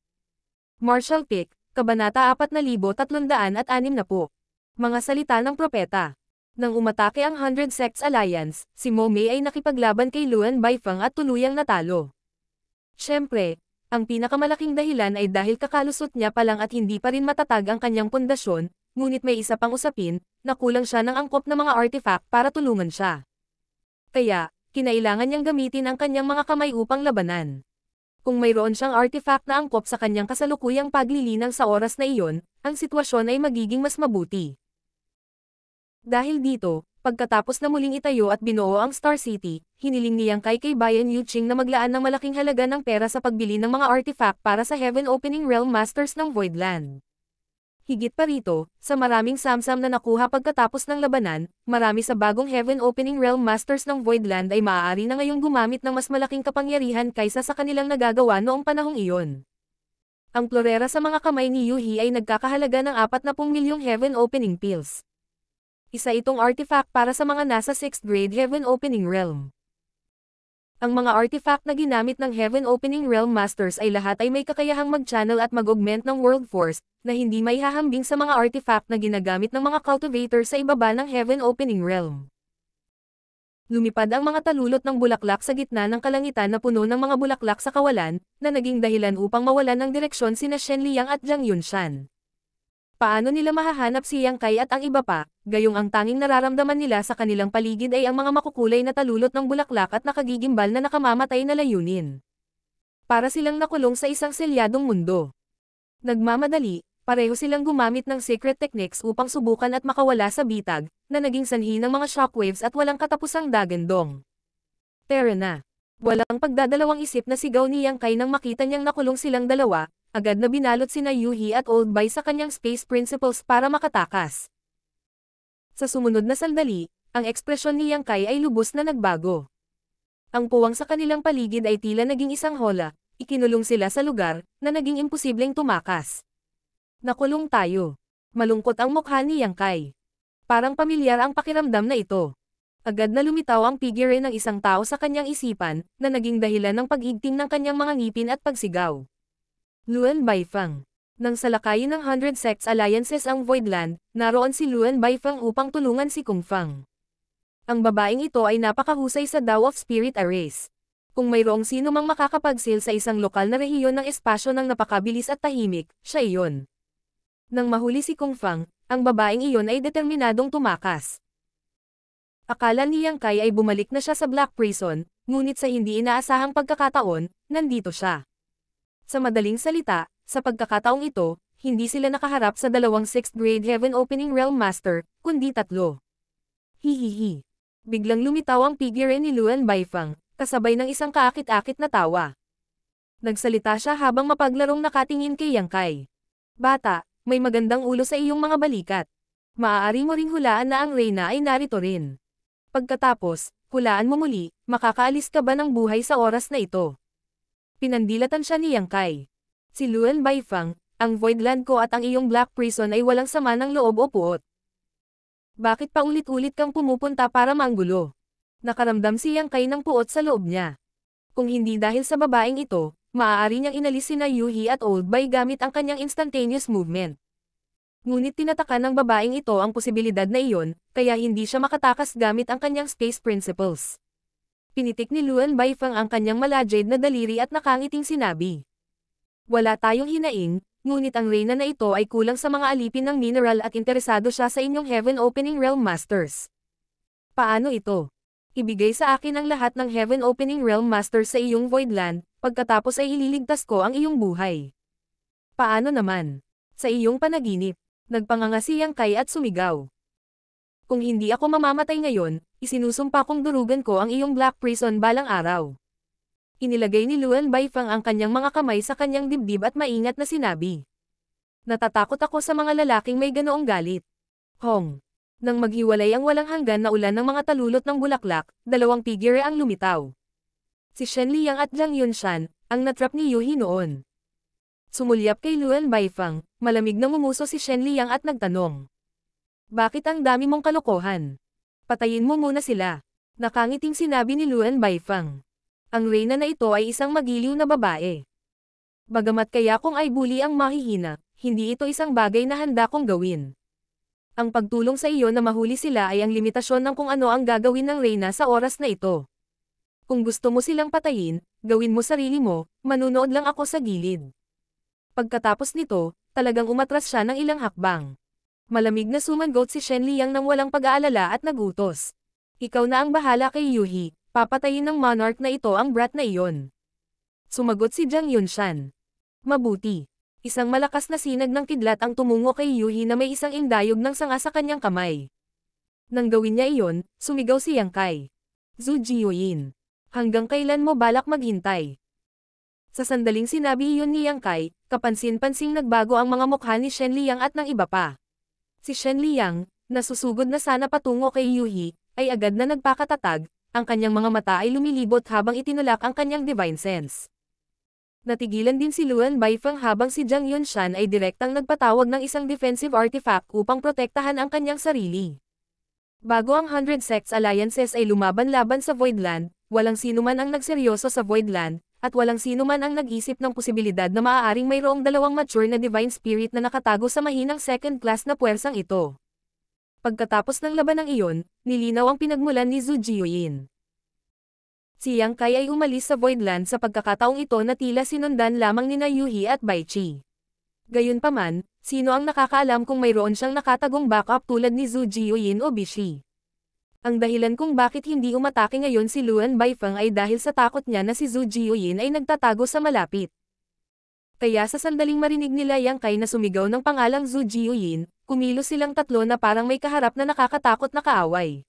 Martial Pick, Kabanata 4360. Mga salita ng propeta. Nang umatake ang 100 Sects Alliance, si Mo Mei ay nakipaglaban kay Luan Baifeng at tuluyang natalo. Siyempre, ang pinakamalaking dahilan ay dahil kakalusot niya pa lang at hindi pa rin matatag ang kanyang pundasyon, ngunit may isa pang usapin, na kulang siya ng angkop na mga artifact para tulungan siya. Kaya, kinailangan niyang gamitin ang kanyang mga kamay upang labanan. Kung mayroon siyang artifact na angkop sa kanyang kasalukuyang paglilinang sa oras na iyon, ang sitwasyon ay magiging mas mabuti. Dahil dito, pagkatapos na muling itayo at binuo ang Star City, hiniling ni Yang Kai kay Bayan Yuqing na maglaan ng malaking halaga ng pera sa pagbili ng mga artifact para sa Heaven Opening Realm Masters ng Voidland. Higit pa rito, sa maraming samsam na nakuha pagkatapos ng labanan, marami sa bagong Heaven Opening Realm Masters ng Voidland ay maaari na ngayong gumamit ng mas malaking kapangyarihan kaysa sa kanilang nagagawa noong panahong iyon. Ang florera sa mga kamay ni Yuhi ay nagkakahalaga ng 40 milyong Heaven Opening Pills. Isa itong artifact para sa mga nasa 6th grade Heaven Opening Realm. Ang mga artifact na ginamit ng Heaven Opening Realm Masters ay lahat ay may kakayahang mag-channel at mag-augment ng World Force, na hindi may hahambing sa mga artifact na ginagamit ng mga cultivator sa ibaba ng Heaven Opening Realm. Lumipad ang mga talulot ng bulaklak sa gitna ng kalangitan na puno ng mga bulaklak sa kawalan, na naging dahilan upang mawalan ng direksyon sina Shen Liang at Jiang Yunshan. Paano nila mahahanap si Yang Kai at ang iba pa, gayong ang tanging nararamdaman nila sa kanilang paligid ay ang mga makukulay na talulot ng bulaklak at nakagigimbal na nakamamatay na layunin. Para silang nakulong sa isang selyadong mundo. Nagmamadali, pareho silang gumamit ng secret techniques upang subukan at makawala sa bitag, na naging sanhi ng mga shockwaves at walang katapusang dagandong. Tara na! Walang pagdadalawang isip na sigaw ni Yang Kai nang makita niyang nakulong silang dalawa, agad na binalot sina Yuhi at Old Bai sa kanyang space principles para makatakas. Sa sumunod na sandali, ang ekspresyon ni Yang Kai ay lubos na nagbago. Ang puwang sa kanilang paligid ay tila naging isang hola, ikinulong sila sa lugar na naging imposibleng tumakas. Nakulong tayo. Malungkot ang mukha ni Yang Kai. Parang pamilyar ang pakiramdam na ito. Agad na lumitaw ang figure ng isang tao sa kanyang isipan, na naging dahilan ng pag-igting ng kanyang mga ngipin at pagsigaw. Luan Baifeng. Nang salakayin ng 100 Sects Alliances ang Voidland, naroon si Luan Baifeng upang tulungan si Kung Fang. Ang babaeng ito ay napakahusay sa Dao of Spirit Arrays. Kung mayroong sino mang makakapagsil sa isang lokal na rehiyon ng espasyo ng napakabilis at tahimik, siya iyon. Nang mahuli si Kung Fang, ang babaeng iyon ay determinadong tumakas. Akala ni Yang Kai ay bumalik na siya sa Black Prison, ngunit sa hindi inaasahang pagkakataon, nandito siya. Sa madaling salita, sa pagkakataong ito, hindi sila nakaharap sa dalawang 6th grade Heaven Opening Realm Master, kundi 3. Hihihi. Biglang lumitaw ang figure ni Luan Baifeng, kasabay ng isang kaakit-akit na tawa. Nagsalita siya habang mapaglarong nakatingin kay Yang Kai. Bata, may magandang ulo sa iyong mga balikat. Maaari mo ring hulaan na ang Reyna ay narito rin. Pagkatapos, hulaan mo muli, makakaalis ka ba ng buhay sa oras na ito? Pinandilatan siya ni Yang Kai. Si Luan Baifeng, ang Voidland ko at ang iyong Black Prison ay walang sama ng loob o puot. Bakit pa ulit-ulit kang pumupunta para manggulo? Nakaramdam si Yang Kai ng puot sa loob niya. Kung hindi dahil sa babaeng ito, maaari niyang inalis sina Yuhi at Old Bai gamit ang kanyang instantaneous movement. Ngunit tinataka ng babaeng ito ang posibilidad na iyon, kaya hindi siya makatakas gamit ang kanyang space principles. Pinitik ni Luan Baifeng ang kanyang malajade na daliri at nakangiting sinabi. Wala tayong hinaing, ngunit ang Reyna na ito ay kulang sa mga alipin ng mineral at interesado siya sa inyong Heaven Opening Realm Masters. Paano ito? Ibigay sa akin ang lahat ng Heaven Opening Realm Masters sa iyong Voidland, pagkatapos ay ililigtas ko ang iyong buhay. Paano naman? Sa iyong panaginip. Nagpanganga si Yang Kai at sumigaw. Kung hindi ako mamamatay ngayon, isinusumpa kong durugan ko ang iyong Black Prison balang araw. Inilagay ni Luan Baifeng ang kanyang mga kamay sa kanyang dibdib at maingat na sinabi. Natatakot ako sa mga lalaking may ganoong galit. Hong. Nang maghiwalay ang walang hanggan na ulan ng mga talulot ng bulaklak, dalawang figure ang lumitaw. Si Shen Liang at Jiang Yunshan, ang natrap ni Yuhi noon. Sumulyap kay Luan Baifeng, malamig na ngumuso si Shen Liang at nagtanong. Bakit ang dami mong kalokohan? Patayin mo muna sila. Nakangiting sinabi ni Luan Baifeng. Ang Reyna na ito ay isang magiliw na babae. Bagamat kaya kung ay bully ang mahihina, hindi ito isang bagay na handa kong gawin. Ang pagtulong sa iyo na mahuli sila ay ang limitasyon ng kung ano ang gagawin ng Reyna sa oras na ito. Kung gusto mo silang patayin, gawin mo sarili mo, manunood lang ako sa gilid. Pagkatapos nito, talagang umatras siya ng ilang hakbang. Malamig na sumagot si Shen Liang nang walang pag-aalala at nagutos. Ikaw na ang bahala kay Yuhi, papatayin ng monarch na ito ang brat na iyon. Sumagot si Jiang Yunshan. Mabuti. Isang malakas na sinag ng kidlat ang tumungo kay Yuhi na may isang indayog ng sanga sa kanyang kamay. Nang gawin niya iyon, sumigaw si Yang Kai. Zhu Jiuyin. Hanggang kailan mo balak maghintay? Sa sandaling sinabi iyon ni Yang Kai, kapansin-pansing nagbago ang mga mukha ni Shen Liang at ng iba pa. Si Shen Liang, nasusugod na sana patungo kay Yuhi, ay agad na nagpakatatag, ang kanyang mga mata ay lumilibot habang itinulak ang kanyang divine sense. Natigilan din si Luan Baifeng habang si Jiang Yunshan ay direktang nagpatawag ng isang defensive artifact upang protektahan ang kanyang sarili. Bago ang 100 Sects Alliances ay lumaban-laban sa Voidland, walang sinuman ang nagseryoso sa Voidland, at walang sinuman ang nag-isip ng posibilidad na maaaring mayroong dalawang mature na divine spirit na nakatago sa mahinang second class na puwersang ito. Pagkatapos ng labanang iyon, nilinaw ang pinagmulan ni Zhu Jiuyin. Si Yang Kai ay umalis sa Voidland sa pagkakataong ito na tila sinundan lamang nina Yuhi at Bai Qi. Gayunpaman, sino ang nakakaalam kung mayroon siyang nakatagong backup tulad ni Zhu Jiuyin o Bishi? Ang dahilan kung bakit hindi umatake ngayon si Luan Baifeng ay dahil sa takot niya na si Zhu Jiuyin ay nagtatago sa malapit. Kaya sa sandaling marinig nila Yang Kai na sumigaw ng pangalang Zhu Jiuyin, kumilos silang tatlo na parang may kaharap na nakakatakot na kaaway.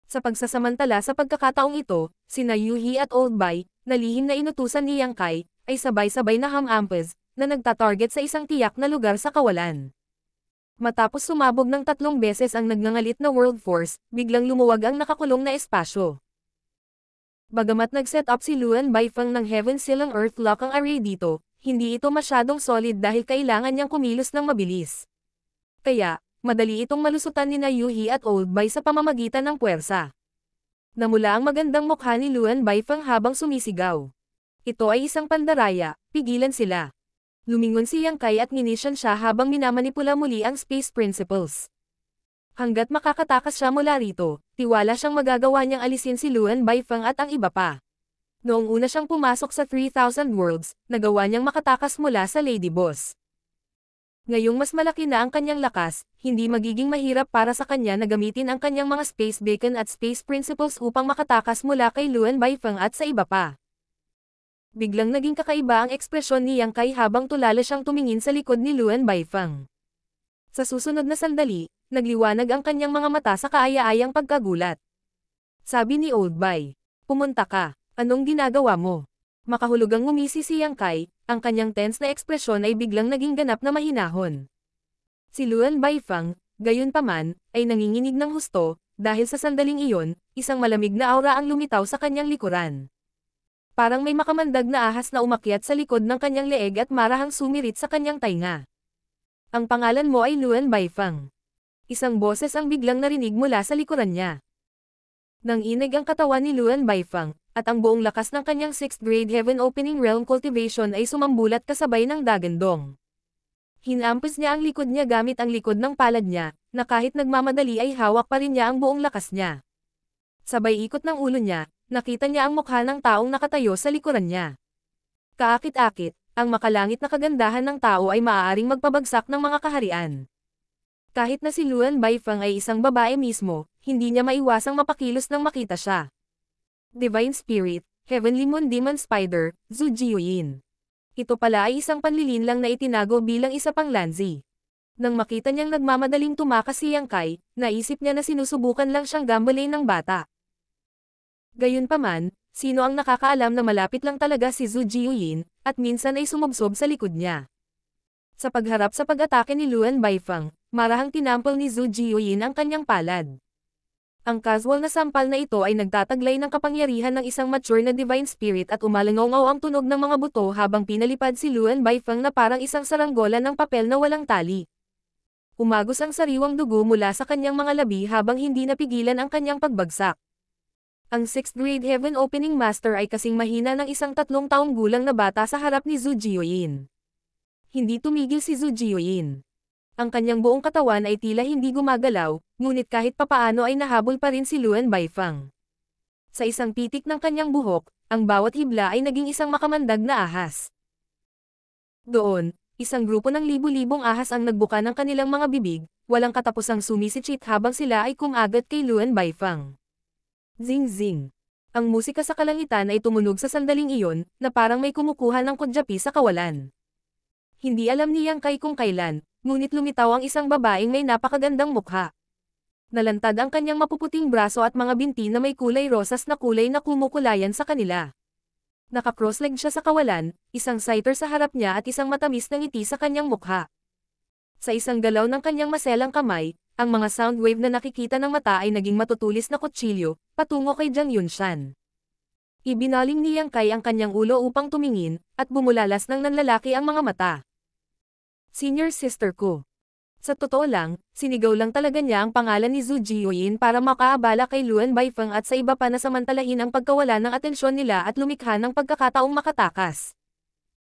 Sa pagsasamantala sa pagkakataong ito, sina Yuhi at Old Bai, na lihim na inutusan ni Yang Kai, ay sabay-sabay na hamampes, na nagtatarget sa isang tiyak na lugar sa kawalan. Matapos sumabog ng 3 beses ang nagngangalit na World Force, biglang lumuwag ang nakakulong na espasyo. Bagamat nag-set up si Luan Baifeng ng Heaven Seal ang Earth Lock ang array dito, hindi ito masyadong solid dahil kailangan niyang kumilos ng mabilis. Kaya, madali itong malusutan ni Yuhi at Old Bai sa pamamagitan ng puwersa. Namula ang magandang mukha ni Luan Baifeng habang sumisigaw. Ito ay isang pandaraya, pigilan sila. Lumingon si Yang Kai at nginisyan siya habang minamanipula muli ang Space Principles. Hanggat makakatakas siya mula rito, tiwala siyang magagawa niyang alisin si Luan Baifeng at ang iba pa. Noong una siyang pumasok sa 3,000 Worlds, nagawa niyang makatakas mula sa Lady Boss. Ngayong mas malaki na ang kanyang lakas, hindi magiging mahirap para sa kanya na gamitin ang kanyang mga Space Beacon at Space Principles upang makatakas mula kay Luan Baifeng at sa iba pa. Biglang naging kakaiba ang ekspresyon ni Yang Kai habang tulala siyang tumingin sa likod ni Luan Baifeng. Sa susunod na sandali, nagliwanag ang kanyang mga mata sa kaaya-ayang pagkagulat. Sabi ni Old Bai, "Pumunta ka, anong ginagawa mo?" Makahulugang ngumisi si Yang Kai, ang kanyang tense na ekspresyon ay biglang naging ganap na mahinahon. Si Luan Baifeng, gayunpaman, ay nanginginig ng husto, dahil sa sandaling iyon, isang malamig na aura ang lumitaw sa kanyang likuran. Parang may makamandag na ahas na umakyat sa likod ng kanyang leeg at marahang sumirit sa kanyang tainga. "Ang pangalan mo ay Luan Baifeng." Isang boses ang biglang narinig mula sa likuran niya. Nanginig ang katawan ni Luan Baifeng, at ang buong lakas ng kanyang 6th grade Heaven Opening Realm Cultivation ay sumambulat kasabay ng dagandong. Hinampis niya ang likod niya gamit ang likod ng palad niya, na kahit nagmamadali ay hawak pa rin niya ang buong lakas niya. Sabay ikot ng ulo niya, nakita niya ang mukha ng taong nakatayo sa likuran niya. Kaakit-akit, ang makalangit na kagandahan ng tao ay maaaring magpabagsak ng mga kaharian. Kahit na si Luan Baifeng ay isang babae mismo, hindi niya maiwasang mapakilos nang makita siya. Divine Spirit, Heavenly Moon Demon Spider, Zhu Jiuyin. Ito pala ay isang panlilinlang na itinago bilang isa pang Lanzi. Nang makita niyang nagmamadaling tumakas si Yang Kai, naisip niya na sinusubukan lang siyang gambalain ng bata. Gayunpaman, sino ang nakakaalam na malapit lang talaga si Zhu Jiuyin, at minsan ay sumubsob sa likod niya. Sa pagharap sa pag-atake ni Luan Baifeng, marahang tinampol ni Zhu Jiuyin ang kanyang palad. Ang casual na sampal na ito ay nagtataglay ng kapangyarihan ng isang mature na Divine Spirit at umalangaw ang tunog ng mga buto habang pinalipad si Luan Baifeng na parang isang saranggola ng papel na walang tali. Umagos ang sariwang dugo mula sa kanyang mga labi habang hindi napigilan ang kanyang pagbagsak. Ang 6th grade Heaven Opening Master ay kasing mahina ng isang 3 taong gulang na bata sa harap ni Zhu Jiuyin. Hindi tumigil si Zhu Jiuyin. Ang kanyang buong katawan ay tila hindi gumagalaw, ngunit kahit papaano ay nahabol pa rin si Luan Baifeng. Sa isang pitik ng kanyang buhok, ang bawat hibla ay naging isang makamandag na ahas. Doon, isang grupo ng libu-libong ahas ang nagbuka ng kanilang mga bibig, walang katapusang sumisitsit habang sila ay kumagat kay Luan Baifeng. Zing-zing. Ang musika sa kalangitan ay tumunog sa sandaling iyon, na parang may kumukuha ng kudyapi sa kawalan. Hindi alam ni Yang Kai kung kailan, ngunit lumitaw ang isang babaeng may napakagandang mukha. Nalantad ang kanyang mapuputing braso at mga binti na may kulay rosas na kulay na kumukulayan sa kanila. Naka-cross-leg siya sa kawalan, isang scyther sa harap niya at isang matamis na ngiti sa kanyang mukha. Sa isang galaw ng kanyang maselang kamay, ang mga sound wave na nakikita ng mata ay naging matutulis na kutsilyo, patungo kay Jiang Yunshan. Ibinaling ni Yang Kai ang kanyang ulo upang tumingin, at bumulalas ng nanlalaki ang mga mata. "Senior sister ko." Sa totoo lang, sinigaw lang talaga niya ang pangalan ni Zhu Jiuyin para makaabala kay Luan Baifeng at sa iba pa na samantalahin ang pagkawala ng atensyon nila at lumikha ng pagkakataong makatakas.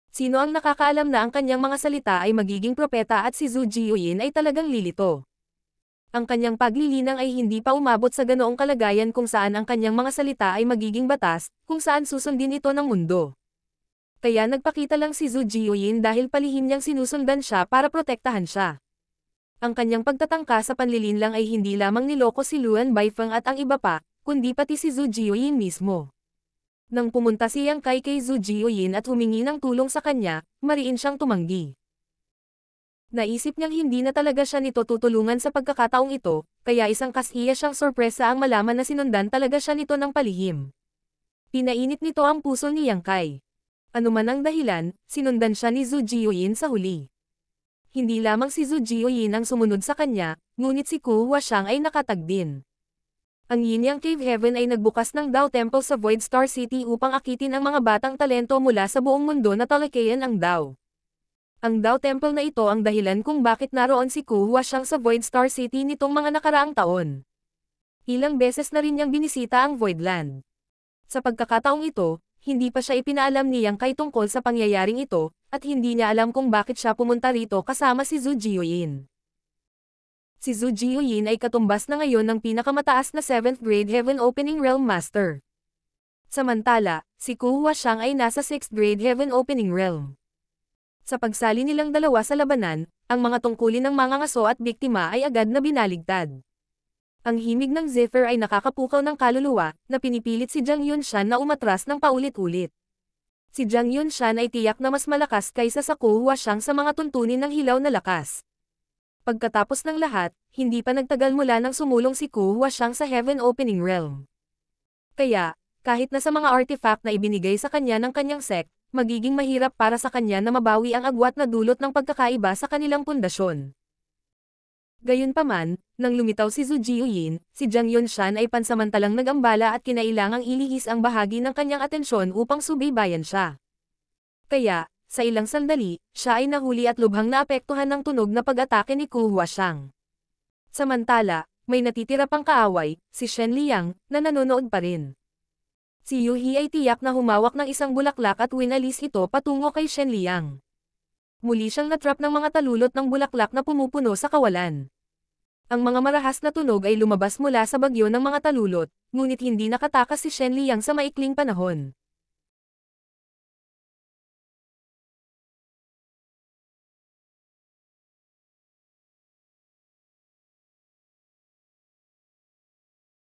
Sino ang nakakaalam na ang kanyang mga salita ay magiging propeta at si Zhu Jiuyin ay talagang lilito. Ang kanyang paglilinang ay hindi pa umabot sa ganoong kalagayan kung saan ang kanyang mga salita ay magiging batas, kung saan susundin ito ng mundo. Kaya nagpakita lang si Zhu Jiuyin dahil palihim niyang sinusundan siya para protektahan siya. Ang kanyang pagtatangka sa panlilinlang ay hindi lamang niloko si Luan Baifeng at ang iba pa, kundi pati si Zhu Jiuyin mismo. Nang pumunta si Yang Kai kay Zhu Jiuyin at humingi ng tulong sa kanya, mariin siyang tumanggi. Naisip niyang hindi na talaga siya nito tutulungan sa pagkakataong ito, kaya isang kasiya siyang sorpresa ang malaman na sinundan talaga siya nito ng palihim. Pinainit nito ang puso ni Yang Kai. Ano man ang dahilan, sinundan siya ni Zhu Jiuyin sa huli. Hindi lamang si Zhu Jiuyin ang sumunod sa kanya, ngunit si Ku Huaxiang ay nakatag din. Ang Yinyang Cave Heaven ay nagbukas ng Dao Temple sa Void Star City upang akitin ang mga batang talento mula sa buong mundo na talakayan ang Dao. Ang Dao Temple na ito ang dahilan kung bakit naroon si Ku Huaxiang sa Void Star City nitong mga nakaraang taon. Ilang beses na rin niyang binisita ang Voidland. Sa pagkakataong ito, hindi pa siya ipinaalam ni Yang Kai tungkol sa pangyayaring ito, at hindi niya alam kung bakit siya pumunta rito kasama si Zhu Jiuyin. Si Zhu Jiuyin ay katumbas na ngayon ng pinakamataas na 7th grade Heaven Opening Realm Master. Samantala, si Ku Huaxiang ay nasa 6th grade Heaven Opening Realm. Sa pagsali nilang dalawa sa labanan, ang mga tungkulin ng mga ngaso at biktima ay agad na binaligtad. Ang himig ng Zephyr ay nakakapukaw ng kaluluwa, na pinipilit si Jiang Yunshan na umatras ng paulit-ulit. Si Jiang Yunshan ay tiyak na mas malakas kaysa sa Ku Huaxiang sa mga tuntunin ng hilaw na lakas. Pagkatapos ng lahat, hindi pa nagtagal mula nang sumulong si Ku Huaxiang sa Heaven Opening Realm. Kaya, kahit na sa mga artifact na ibinigay sa kanya ng kanyang sect, magiging mahirap para sa kanya na mabawi ang agwat na dulot ng pagkakaiba sa kanilang pundasyon. Gayunpaman, nang lumitaw si Zhu Jiuyin, si Jiang Yunshan ay pansamantalang nag-ambala at kinailangang ilihis ang bahagi ng kanyang atensyon upang subaybayan siya. Kaya, sa ilang sandali, siya ay nahuli at lubhang naapektuhan ng tunog na pag-atake ni Ku Huaxiang. Samantala, may natitira pang kaaway, si Shen Liang, na nanonood pa rin. Si Yu He ay tiyak na humawak ng isang bulaklak at winalis ito patungo kay Shen Liang. Muli siyang natrap ng mga talulot ng bulaklak na pumupuno sa kawalan. Ang mga marahas na tunog ay lumabas mula sa bagyo ng mga talulot, ngunit hindi nakatakas si Shen Liang sa maikling panahon.